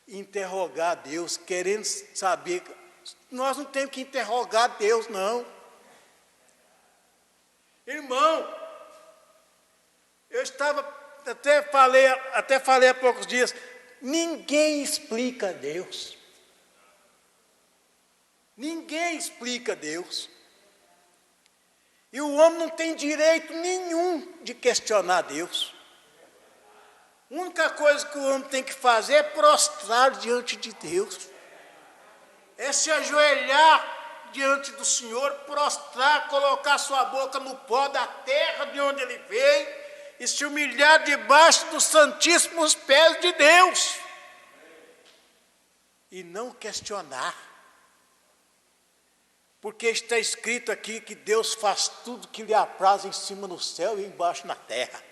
Speaker 2: interrogar Deus, querendo saber. Nós não temos que interrogar Deus, não. Irmão, eu até falei há poucos dias, ninguém explica Deus. Ninguém explica Deus. E o homem não tem direito nenhum de questionar Deus. A única coisa que o homem tem que fazer é prostrar diante de Deus. É se ajoelhar diante do Senhor, prostrar, colocar sua boca no pó da terra de onde ele veio e se humilhar debaixo dos santíssimos pés de Deus. E não questionar. Porque está escrito aqui que Deus faz tudo que lhe apraz em cima no céu e embaixo na terra.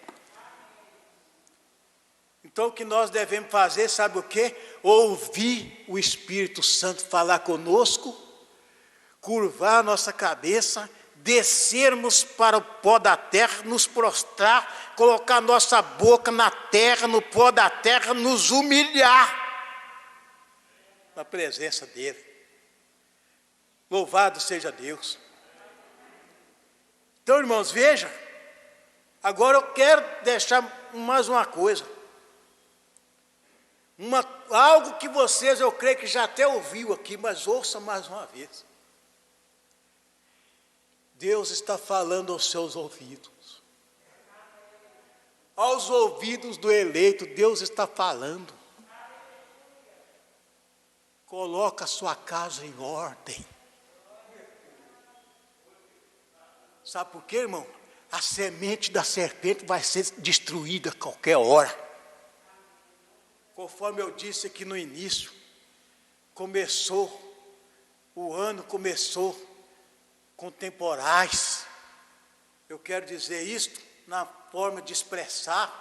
Speaker 2: Então o que nós devemos fazer, sabe o quê? Ouvir o Espírito Santo falar conosco, curvar a nossa cabeça, descermos para o pó da terra, nos prostrar, colocar nossa boca na terra, no pó da terra, nos humilhar na presença dEle. Louvado seja Deus. Então, irmãos, veja, agora eu quero deixar mais uma coisa. Algo que vocês, eu creio que já até ouviu aqui, mas ouça mais uma vez. Deus está falando aos seus ouvidos. Aos ouvidos do eleito, Deus está falando. Coloca a sua casa em ordem. Sabe por quê, irmão? A semente da serpente vai ser destruída a qualquer hora. Conforme eu disse aqui no início, o ano começou com temporais. Eu quero dizer isto na forma de expressar,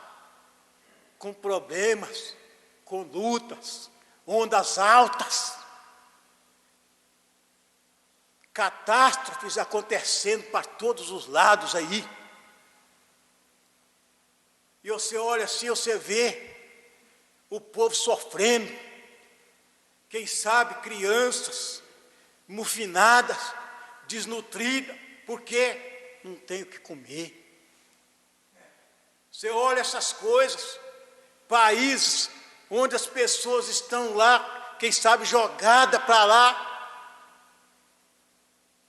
Speaker 2: com problemas, com lutas, ondas altas, catástrofes acontecendo para todos os lados aí. E você olha assim, você vê o povo sofrendo, quem sabe crianças mufinadas, desnutridas, porque não tem o que comer. Você olha essas coisas, países onde as pessoas estão lá, quem sabe jogada para lá,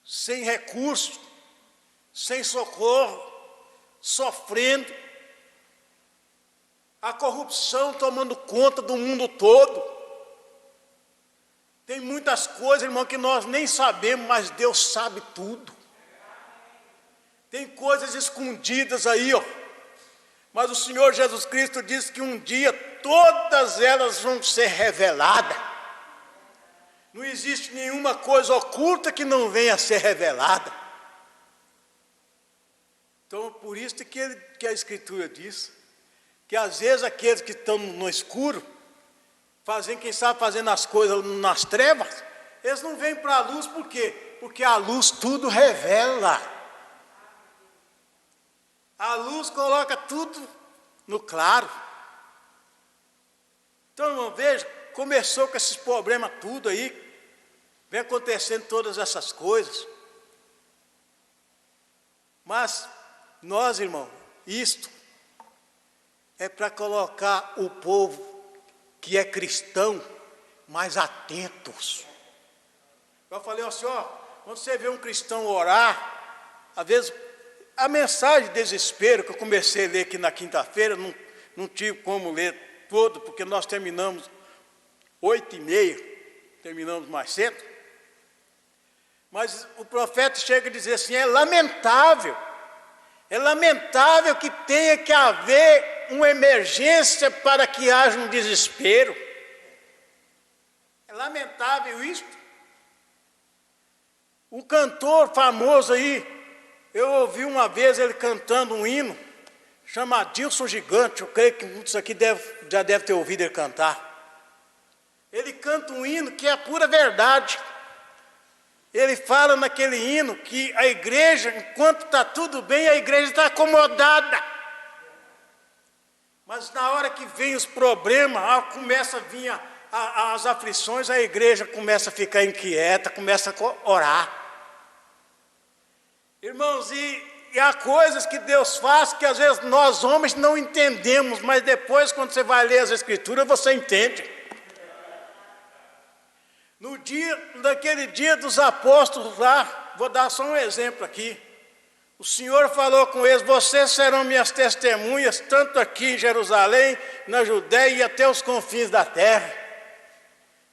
Speaker 2: sem recurso, sem socorro, sofrendo, a corrupção tomando conta do mundo todo. Tem muitas coisas, irmão, que nós nem sabemos, mas Deus sabe tudo. Tem coisas escondidas aí, ó. Mas o Senhor Jesus Cristo disse que um dia todas elas vão ser reveladas. Não existe nenhuma coisa oculta que não venha a ser revelada. Então, por isso que a Escritura diz que às vezes aqueles que estão no escuro, quem sabe fazendo as coisas nas trevas, eles não vêm para a luz, por quê? Porque a luz tudo revela. A luz coloca tudo no claro. Então, irmão, veja, começou com esses problemas tudo aí, vem acontecendo todas essas coisas. Mas nós, irmão, isto é para colocar o povo que é cristão mais atentos. Eu falei assim, ó, quando você vê um cristão orar, às vezes a mensagem de desespero que eu comecei a ler aqui na quinta-feira, não tive como ler todo, porque nós terminamos 8h30, terminamos mais cedo. Mas o profeta chega a dizer assim, é lamentável que tenha que haver uma emergência para que haja um desespero. É lamentável isto. O cantor famoso aí, eu ouvi uma vez ele cantando um hino, chama Adilson Gigante, eu creio que muitos aqui já devem ter ouvido ele cantar. Ele canta um hino que é a pura verdade. Ele fala naquele hino que a igreja, enquanto está tudo bem, a igreja está acomodada. Mas na hora que vem os problemas, começa a vir as aflições, a igreja começa a ficar inquieta, começa a orar. Irmãos, e há coisas que Deus faz que às vezes nós homens não entendemos, mas depois quando você vai ler as Escrituras, você entende. Naquele dia dos apóstolos lá, vou dar só um exemplo aqui. O Senhor falou com eles, vocês serão minhas testemunhas, tanto aqui em Jerusalém, na Judéia e até os confins da terra.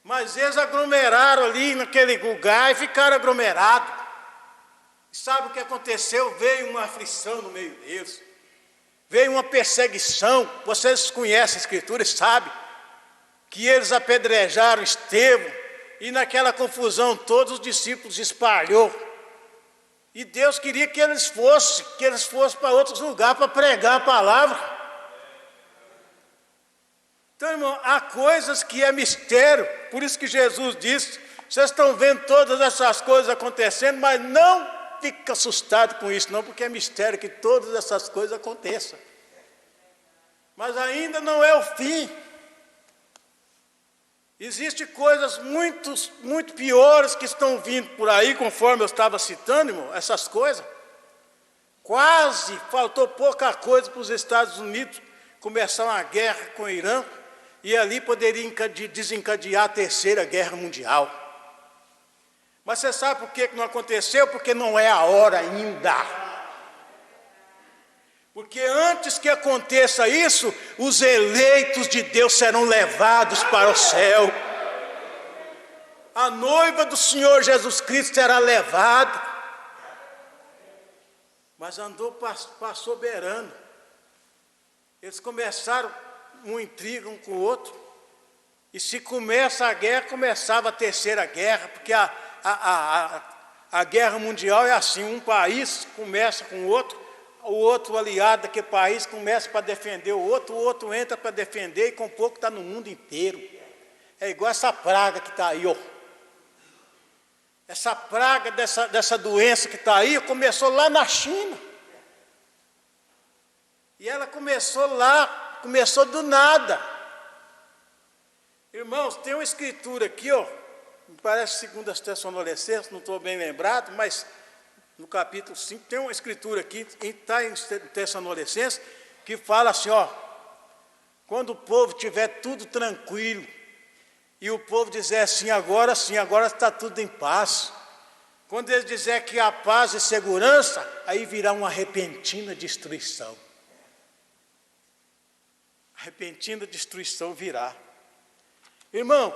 Speaker 2: Mas eles aglomeraram ali naquele lugar e ficaram aglomerados. E sabe o que aconteceu? Veio uma aflição no meio deles. veio uma perseguição. Vocês conhecem a Escritura e sabem que eles apedrejaram Estevão, e naquela confusão todos os discípulos espalhou. E Deus queria que eles fossem para outros lugares para pregar a palavra. Então, irmão, há coisas que é mistério, por isso que Jesus disse: vocês estão vendo todas essas coisas acontecendo, mas não fique assustado com isso, não, porque é mistério que todas essas coisas aconteçam. Mas ainda não é o fim. Existem coisas muito piores que estão vindo por aí, conforme eu estava citando, irmão, essas coisas. Quase faltou pouca coisa para os Estados Unidos começar uma guerra com o Irã, e ali poderia desencadear a Terceira Guerra Mundial. Mas você sabe por que não aconteceu? Porque não é a hora ainda. Porque antes que aconteça isso, os eleitos de Deus serão levados para o céu. A noiva do Senhor Jesus Cristo será levada. Mas passou beirando. Eles começaram uma intriga um com o outro. E se começa a guerra, começava a Terceira Guerra, porque a guerra mundial é assim: um país começa com o outro aliado daquele país começa para defender o outro entra para defender, e com pouco está no mundo inteiro. É igual essa praga que está aí, ó. Essa praga dessa doença que está aí começou lá na China. E ela começou lá, começou do nada. Irmãos, tem uma escritura aqui, ó, me parece 2 Tessalonicenses, não estou bem lembrado, mas no capítulo 5 tem uma escritura aqui, está em Tessalonicenses, que fala assim, ó: quando o povo tiver tudo tranquilo, e o povo dizer assim, agora sim, agora está tudo em paz. Quando eles disser que há paz e segurança, aí virá uma repentina destruição. A repentina destruição virá. Irmão,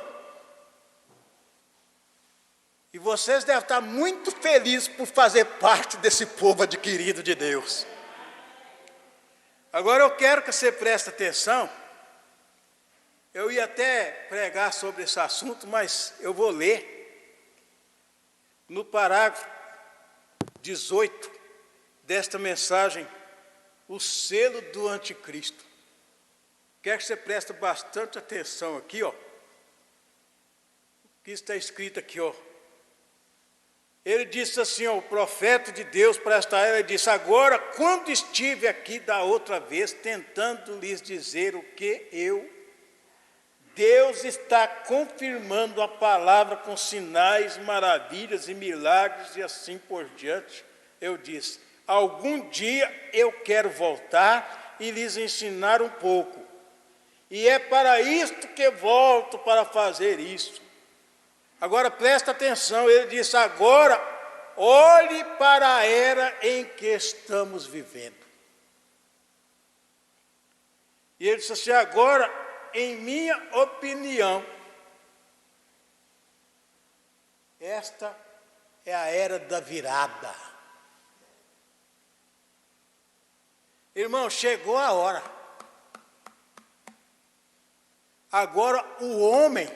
Speaker 2: e vocês devem estar muito felizes por fazer parte desse povo adquirido de Deus. Agora eu quero que você preste atenção. Eu ia até pregar sobre esse assunto, mas eu vou ler. No parágrafo 18 desta mensagem, o selo do anticristo. Quero que você preste bastante atenção aqui, ó. O que está escrito aqui, ó. Ele disse assim, ó, o profeta de Deus para esta era, ele disse: agora, quando estive aqui da outra vez, tentando lhes dizer o que Deus está confirmando a palavra com sinais, maravilhas e milagres e assim por diante. Eu disse: algum dia eu quero voltar e lhes ensinar um pouco. E é para isto que volto, para fazer isso. Agora presta atenção, ele disse: agora olhe para a era em que estamos vivendo. E ele disse assim: agora, em minha opinião, esta é a era da virada. Irmão, chegou a hora. Agora o homem,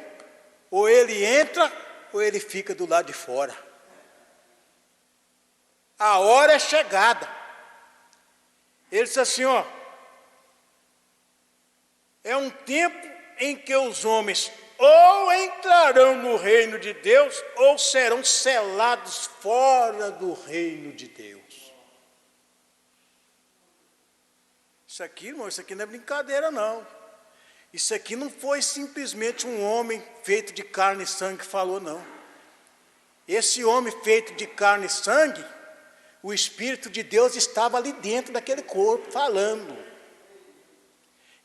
Speaker 2: ou ele entra, ou ele fica do lado de fora. A hora é chegada. Ele disse assim, ó: é um tempo em que os homens ou entrarão no reino de Deus, ou serão selados fora do reino de Deus. Isso aqui, irmão, isso aqui não é brincadeira, não. Isso aqui não foi simplesmente um homem feito de carne e sangue que falou, não. Esse homem feito de carne e sangue, o Espírito de Deus estava ali dentro daquele corpo, falando.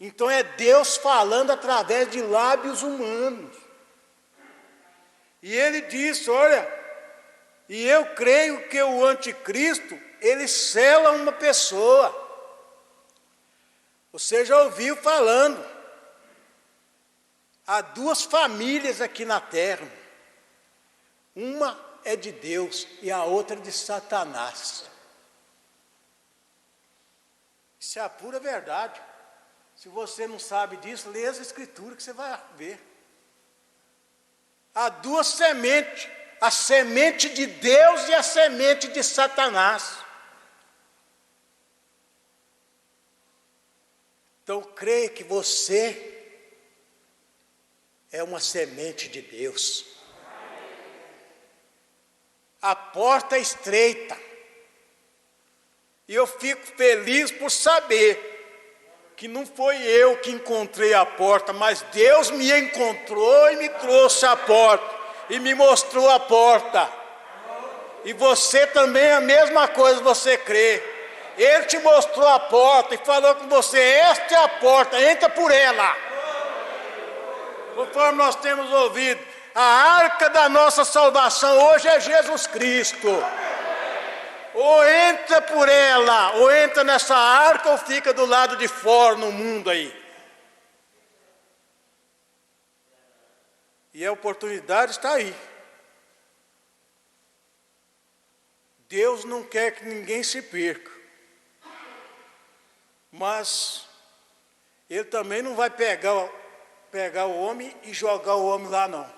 Speaker 2: Então é Deus falando através de lábios humanos. E ele disse, olha, e eu creio que o anticristo, ele sela uma pessoa. Você já ouviu falando. Há duas famílias aqui na terra. Uma é de Deus e a outra é de Satanás. Isso é a pura verdade. Se você não sabe disso, lê as Escrituras que você vai ver. Há duas sementes, a semente de Deus e a semente de Satanás. Então, creia que você é uma semente de Deus. A porta é estreita. E eu fico feliz por saber que não foi eu que encontrei a porta, mas Deus me encontrou e me trouxe a porta, e me mostrou a porta. E você também é a mesma coisa, você crê. Ele te mostrou a porta e falou com você, esta é a porta, entra por ela. Conforme nós temos ouvido, a arca da nossa salvação hoje é Jesus Cristo. Ou entra por ela, ou entra nessa arca, ou fica do lado de fora no mundo aí. E a oportunidade está aí. Deus não quer que ninguém se perca. Mas Ele também não vai pegar o homem e jogar o homem lá, não.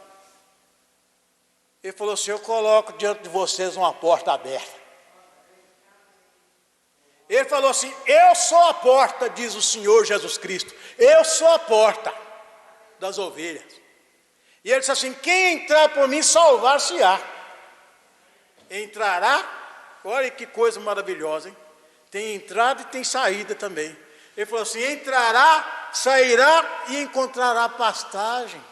Speaker 2: Ele falou assim, eu coloco diante de vocês uma porta aberta. Ele falou assim, eu sou a porta, diz o Senhor Jesus Cristo. Eu sou a porta das ovelhas. E ele disse assim, quem entrar por mim salvar-se-á. Entrará, olha que coisa maravilhosa, hein? Tem entrada e tem saída também. Ele falou assim, entrará, sairá e encontrará pastagem.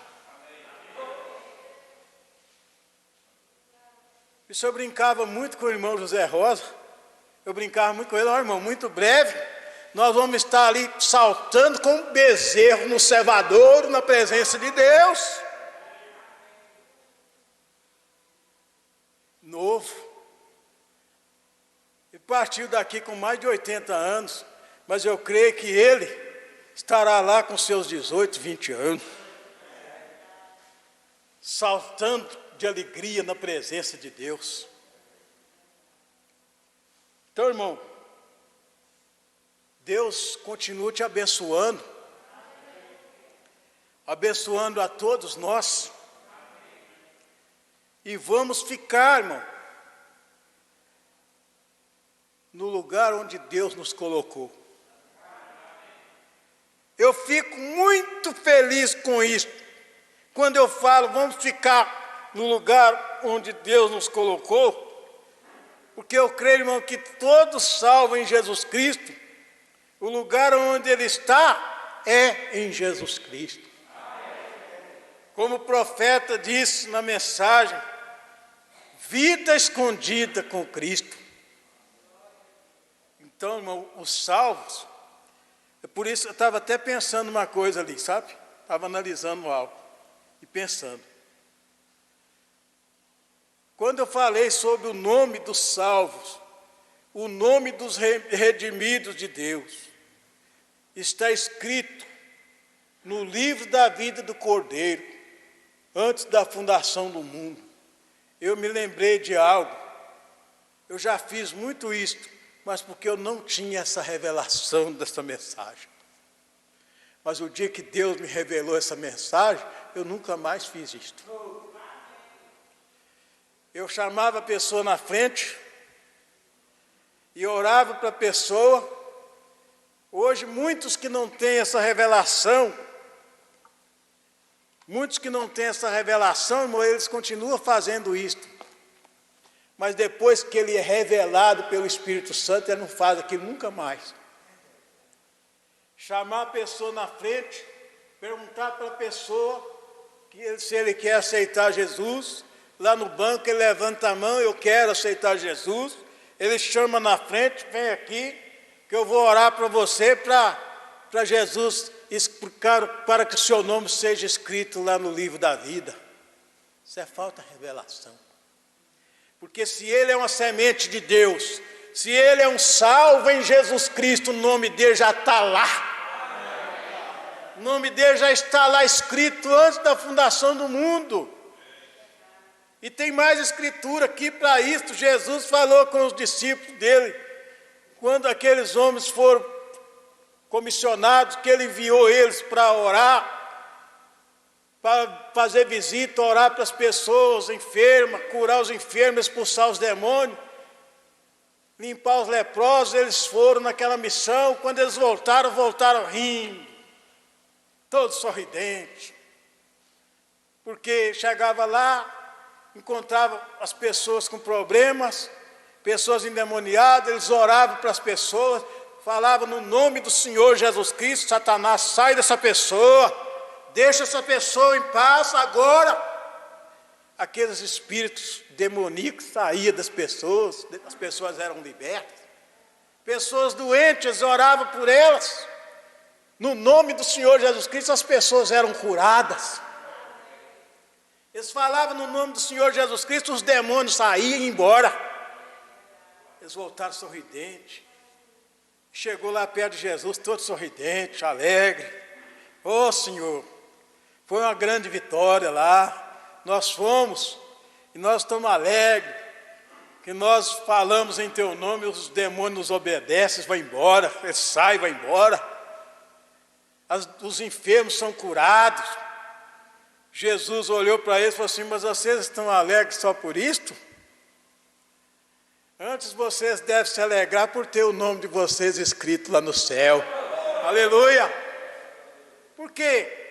Speaker 2: Isso eu brincava muito com o irmão José Rosa. Eu brincava muito com ele, ó, irmão, muito breve, nós vamos estar ali saltando com um bezerro no cevadouro, na presença de Deus. Novo. E partiu daqui com mais de 80 anos, mas eu creio que ele estará lá com seus 18, 20 anos, saltando de alegria na presença de Deus. Então, irmão, Deus continua te abençoando, abençoando a todos nós, e vamos ficar, irmão, no lugar onde Deus nos colocou. Eu fico muito feliz com isso, quando eu falo, vamos ficar no lugar onde Deus nos colocou, porque eu creio, irmão, que todos salvos em Jesus Cristo, o lugar onde Ele está é em Jesus Cristo. Como o profeta disse na mensagem, vida escondida com Cristo. Então, irmão, os salvos, é por isso eu estava até pensando uma coisa ali, sabe? Estava analisando algo e pensando. Quando eu falei sobre o nome dos salvos, o nome dos redimidos de Deus, está escrito no livro da vida do Cordeiro, antes da fundação do mundo. Eu me lembrei de algo, eu já fiz muito isto, mas porque eu não tinha essa revelação dessa mensagem. Mas o dia que Deus me revelou essa mensagem, eu nunca mais fiz isto. Eu chamava a pessoa na frente e orava para a pessoa. Hoje, muitos que não têm essa revelação, irmão, eles continuam fazendo isto. Mas depois que ele é revelado pelo Espírito Santo, ele não faz aquilo nunca mais. Chamar a pessoa na frente, perguntar para a pessoa se ele quer aceitar Jesus. Lá no banco ele levanta a mão, eu quero aceitar Jesus. Ele chama na frente, vem aqui, que eu vou orar para você, para Jesus explicar, para que o seu nome seja escrito lá no livro da vida. Isso é falta de revelação. Porque se ele é uma semente de Deus, se ele é um salvo em Jesus Cristo, o nome dele já está lá. O nome dele já está lá escrito antes da fundação do mundo. E tem mais escritura aqui para isso. Jesus falou com os discípulos dele, quando aqueles homens foram comissionados que ele enviou eles para orar, para fazer visita, orar para as pessoas enfermas, curar os enfermos, expulsar os demônios, limpar os leprosos. Eles foram naquela missão. Quando eles voltaram rindo, todos sorridentes, porque chegava lá, encontrava as pessoas com problemas, pessoas endemoniadas. Eles oravam para as pessoas, falavam no nome do Senhor Jesus Cristo: Satanás, sai dessa pessoa, deixa essa pessoa em paz agora. Aqueles espíritos demoníacos saíam das pessoas, as pessoas eram libertas. Pessoas doentes, oravam por elas, no nome do Senhor Jesus Cristo, as pessoas eram curadas. Eles falavam no nome do Senhor Jesus Cristo, os demônios saíam e iam embora. Eles voltaram sorridentes. Chegou lá perto de Jesus, todo sorridente, alegre. Ô Senhor, foi uma grande vitória lá. Nós fomos e nós estamos alegres, que nós falamos em Teu nome, os demônios nos obedecem, vão embora, eles saem, vão embora. Os enfermos são curados. Jesus olhou para eles e falou assim: mas vocês estão alegres só por isto? Antes vocês devem se alegrar por ter o nome de vocês escrito lá no céu. Aleluia! Por quê?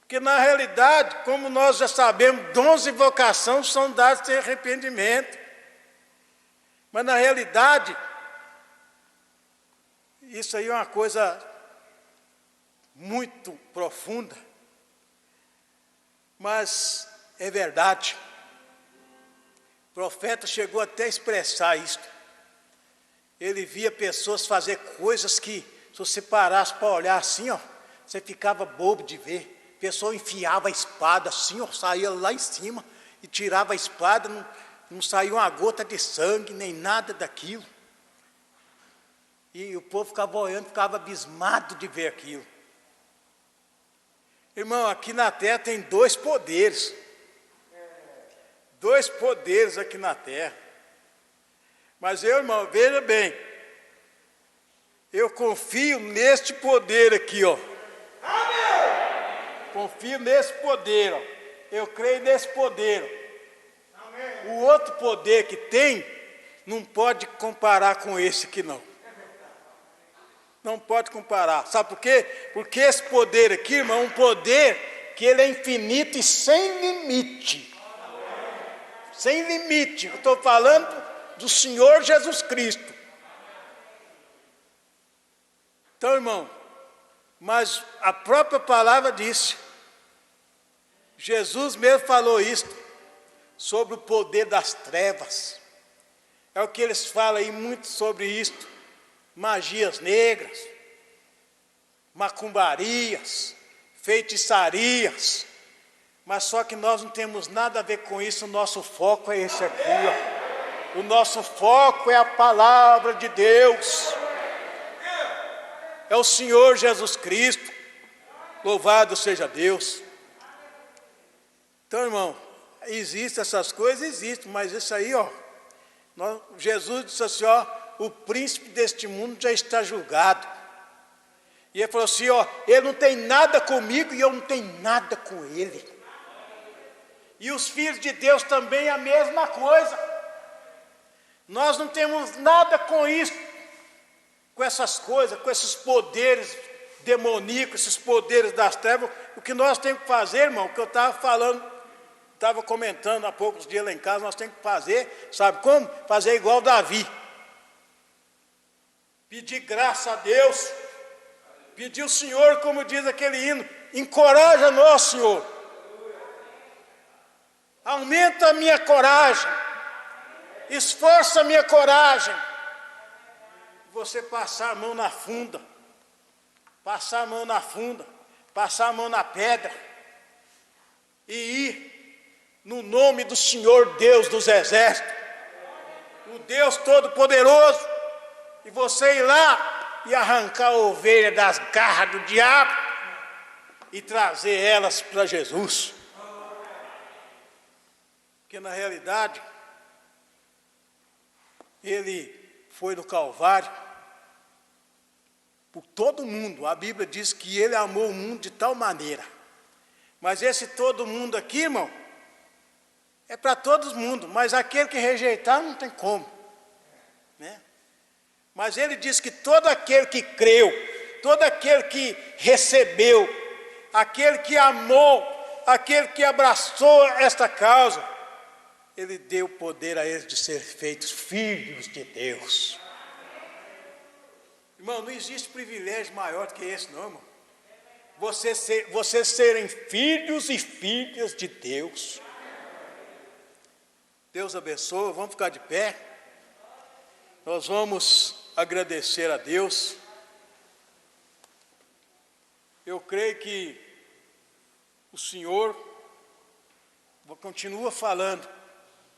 Speaker 2: Porque na realidade, como nós já sabemos, dons e vocação são dados sem arrependimento. Mas na realidade, isso aí é uma coisa muito profunda. Mas é verdade. O profeta chegou até a expressar isto. Ele via pessoas fazer coisas que, se você parasse para olhar assim, ó, você ficava bobo de ver. A pessoa enfiava a espada assim, ó, saía lá em cima e tirava a espada, não saía uma gota de sangue, nem nada daquilo. E o povo ficava olhando, ficava abismado de ver aquilo. Irmão, aqui na terra tem dois poderes. Dois poderes aqui na terra. Mas eu, irmão, veja bem, eu confio neste poder aqui, ó. Confio nesse poder, ó. Eu creio nesse poder. O outro poder que tem, não pode comparar com esse aqui, não. Não pode comparar. Sabe por quê? Porque esse poder aqui, irmão, é um poder que ele é infinito e sem limite. Sem limite. Eu estou falando do Senhor Jesus Cristo. Então, irmão, mas a própria palavra disse, Jesus mesmo falou isto, sobre o poder das trevas. É o que eles falam aí muito sobre isto. Magias negras, macumbarias, feitiçarias. Mas só que nós não temos nada a ver com isso. O nosso foco é esse aqui, ó. O nosso foco é a palavra de Deus. É o Senhor Jesus Cristo. Louvado seja Deus. Então, irmão, existem essas coisas, existem, mas isso aí, ó, Jesus disse assim, ó, o príncipe deste mundo já está julgado. E ele falou assim, ó, ele não tem nada comigo e eu não tenho nada com ele. E os filhos de Deus também a mesma coisa. Nós não temos nada com isso, com essas coisas, com esses poderes demoníacos, esses poderes das trevas. O que nós temos que fazer, irmão, que eu estava falando, estava comentando há poucos dias lá em casa, nós temos que fazer, sabe como? Fazer igual Davi. Pedir graça a Deus, pedir ao Senhor, como diz aquele hino, encoraja-nos, Senhor. Aumenta a minha coragem, esforça a minha coragem. Você passar a mão na funda, passar a mão na funda, passar a mão na pedra e ir no nome do Senhor Deus dos exércitos, o Deus Todo-Poderoso, e você ir lá e arrancar a ovelha das garras do diabo e trazer elas para Jesus. Porque na realidade, ele foi no Calvário por todo mundo. A Bíblia diz que ele amou o mundo de tal maneira. Mas esse todo mundo aqui, irmão, é para todo mundo, mas aquele que rejeitar não tem como, né? Mas ele diz que todo aquele que creu, todo aquele que recebeu, aquele que amou, aquele que abraçou esta causa, ele deu poder a eles de ser feitos filhos de Deus. Irmão, não existe privilégio maior do que esse, não, irmão. Vocês serem filhos e filhas de Deus. Deus abençoe, vamos ficar de pé. Nós vamos agradecer a Deus. Eu creio que o Senhor continua falando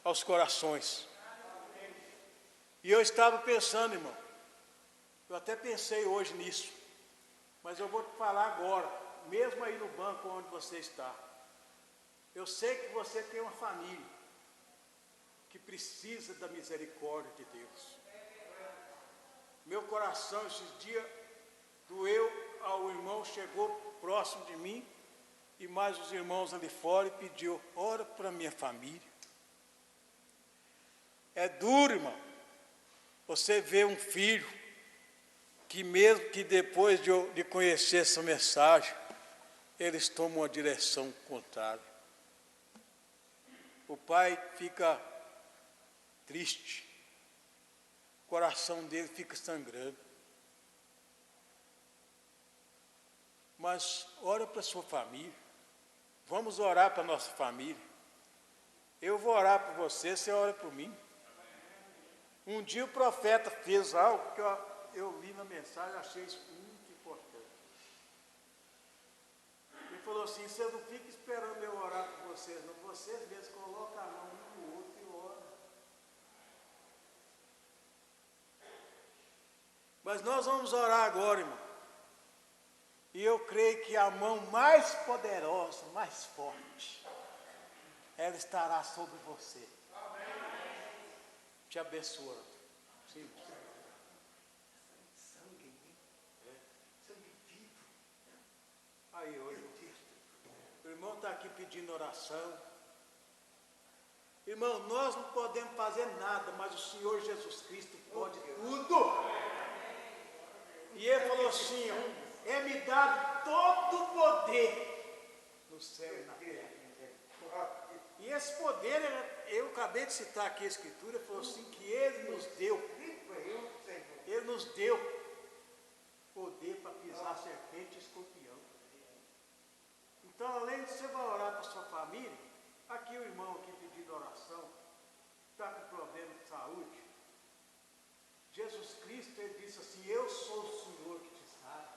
Speaker 2: aos corações. E eu estava pensando, irmão, eu até pensei hoje nisso, mas eu vou te falar agora, mesmo aí no banco onde você está. Eu sei que você tem uma família que precisa da misericórdia de Deus. Meu coração esses dias doeu ao irmão, chegou próximo de mim, e mais os irmãos ali fora, e pediu, ora para minha família. É duro, irmão, você vê um filho que mesmo que depois de conhecer essa mensagem, eles tomam uma direção contrária. O pai fica triste, o coração dele fica sangrando. Mas ora para a sua família, vamos orar para a nossa família. Eu vou orar por você, você ora por mim. Um dia o profeta fez algo que eu li na mensagem, achei isso muito importante. Ele falou assim, você não fica esperando eu orar por vocês, não. Vocês mesmos colocam a mão um no outro e oram. Mas nós vamos orar agora, irmão. E eu creio que a mão mais poderosa, mais forte, ela estará sobre você. Te abençoando. Sim. Sangue vivo. Aí, hoje, o irmão está aqui pedindo oração. Irmão, nós não podemos fazer nada, mas o Senhor Jesus Cristo pode tudo. E ele falou assim, é-me dado todo o poder no céu e na terra. E esse poder, eu acabei de citar aqui a Escritura, falou assim que Ele nos deu poder para pisar serpente e escorpião. Então, além de você vai orar para a sua família, aqui o irmão aqui pedindo oração, está com problema de saúde. Jesus Cristo, ele disse assim, eu sou o Senhor que te sara.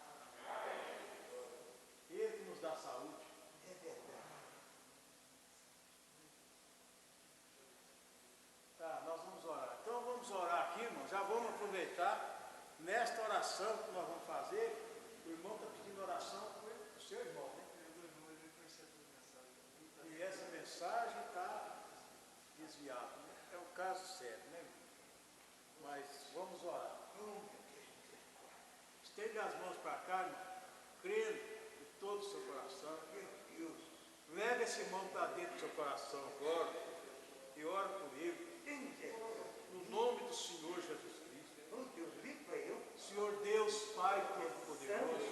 Speaker 2: Ele que nos dá saúde. É verdade. Tá, nós vamos orar. Então vamos orar aqui, irmão. Já vamos aproveitar nesta oração que nós vamos fazer. O irmão está pedindo oração para o seu irmão, né? E essa mensagem está desviada, né? É um caso sério, né, irmão? Mas vamos orar. Estende as mãos para cá, irmão, crendo de todo o seu coração. Leve esse irmão para dentro do seu coração agora e ora por ele. No nome do Senhor Jesus Cristo. Senhor Deus, Pai Todo-Poderoso,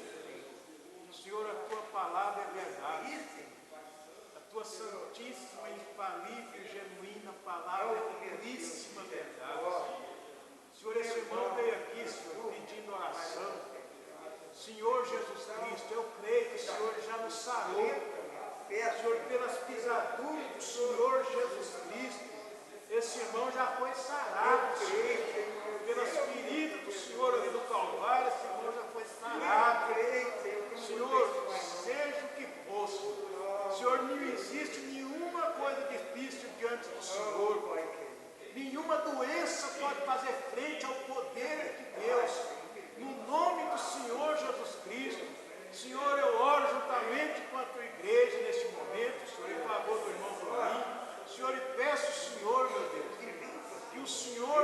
Speaker 2: Senhor, a tua palavra é verdade. A tua santíssima, infalível e genuína palavra é puríssima verdade. Senhor, esse irmão veio aqui, Senhor, pedindo oração. Senhor Jesus Cristo, eu creio que o Senhor já nos sarou. Senhor, pelas pisaduras do Senhor Jesus Cristo, esse irmão já foi sarado, Senhor. Pelas feridas do Senhor ali no Calvário, esse irmão já foi sarado. Senhor, seja o que fosse, Senhor, não existe nenhuma coisa difícil diante do Senhor. Nenhuma doença pode fazer frente ao poder de Deus. No nome do Senhor Jesus Cristo, Senhor, eu oro juntamente com a tua igreja neste momento, Senhor, em favor do irmão Domingo. Senhor, e peço, Senhor, meu Deus, que o Senhor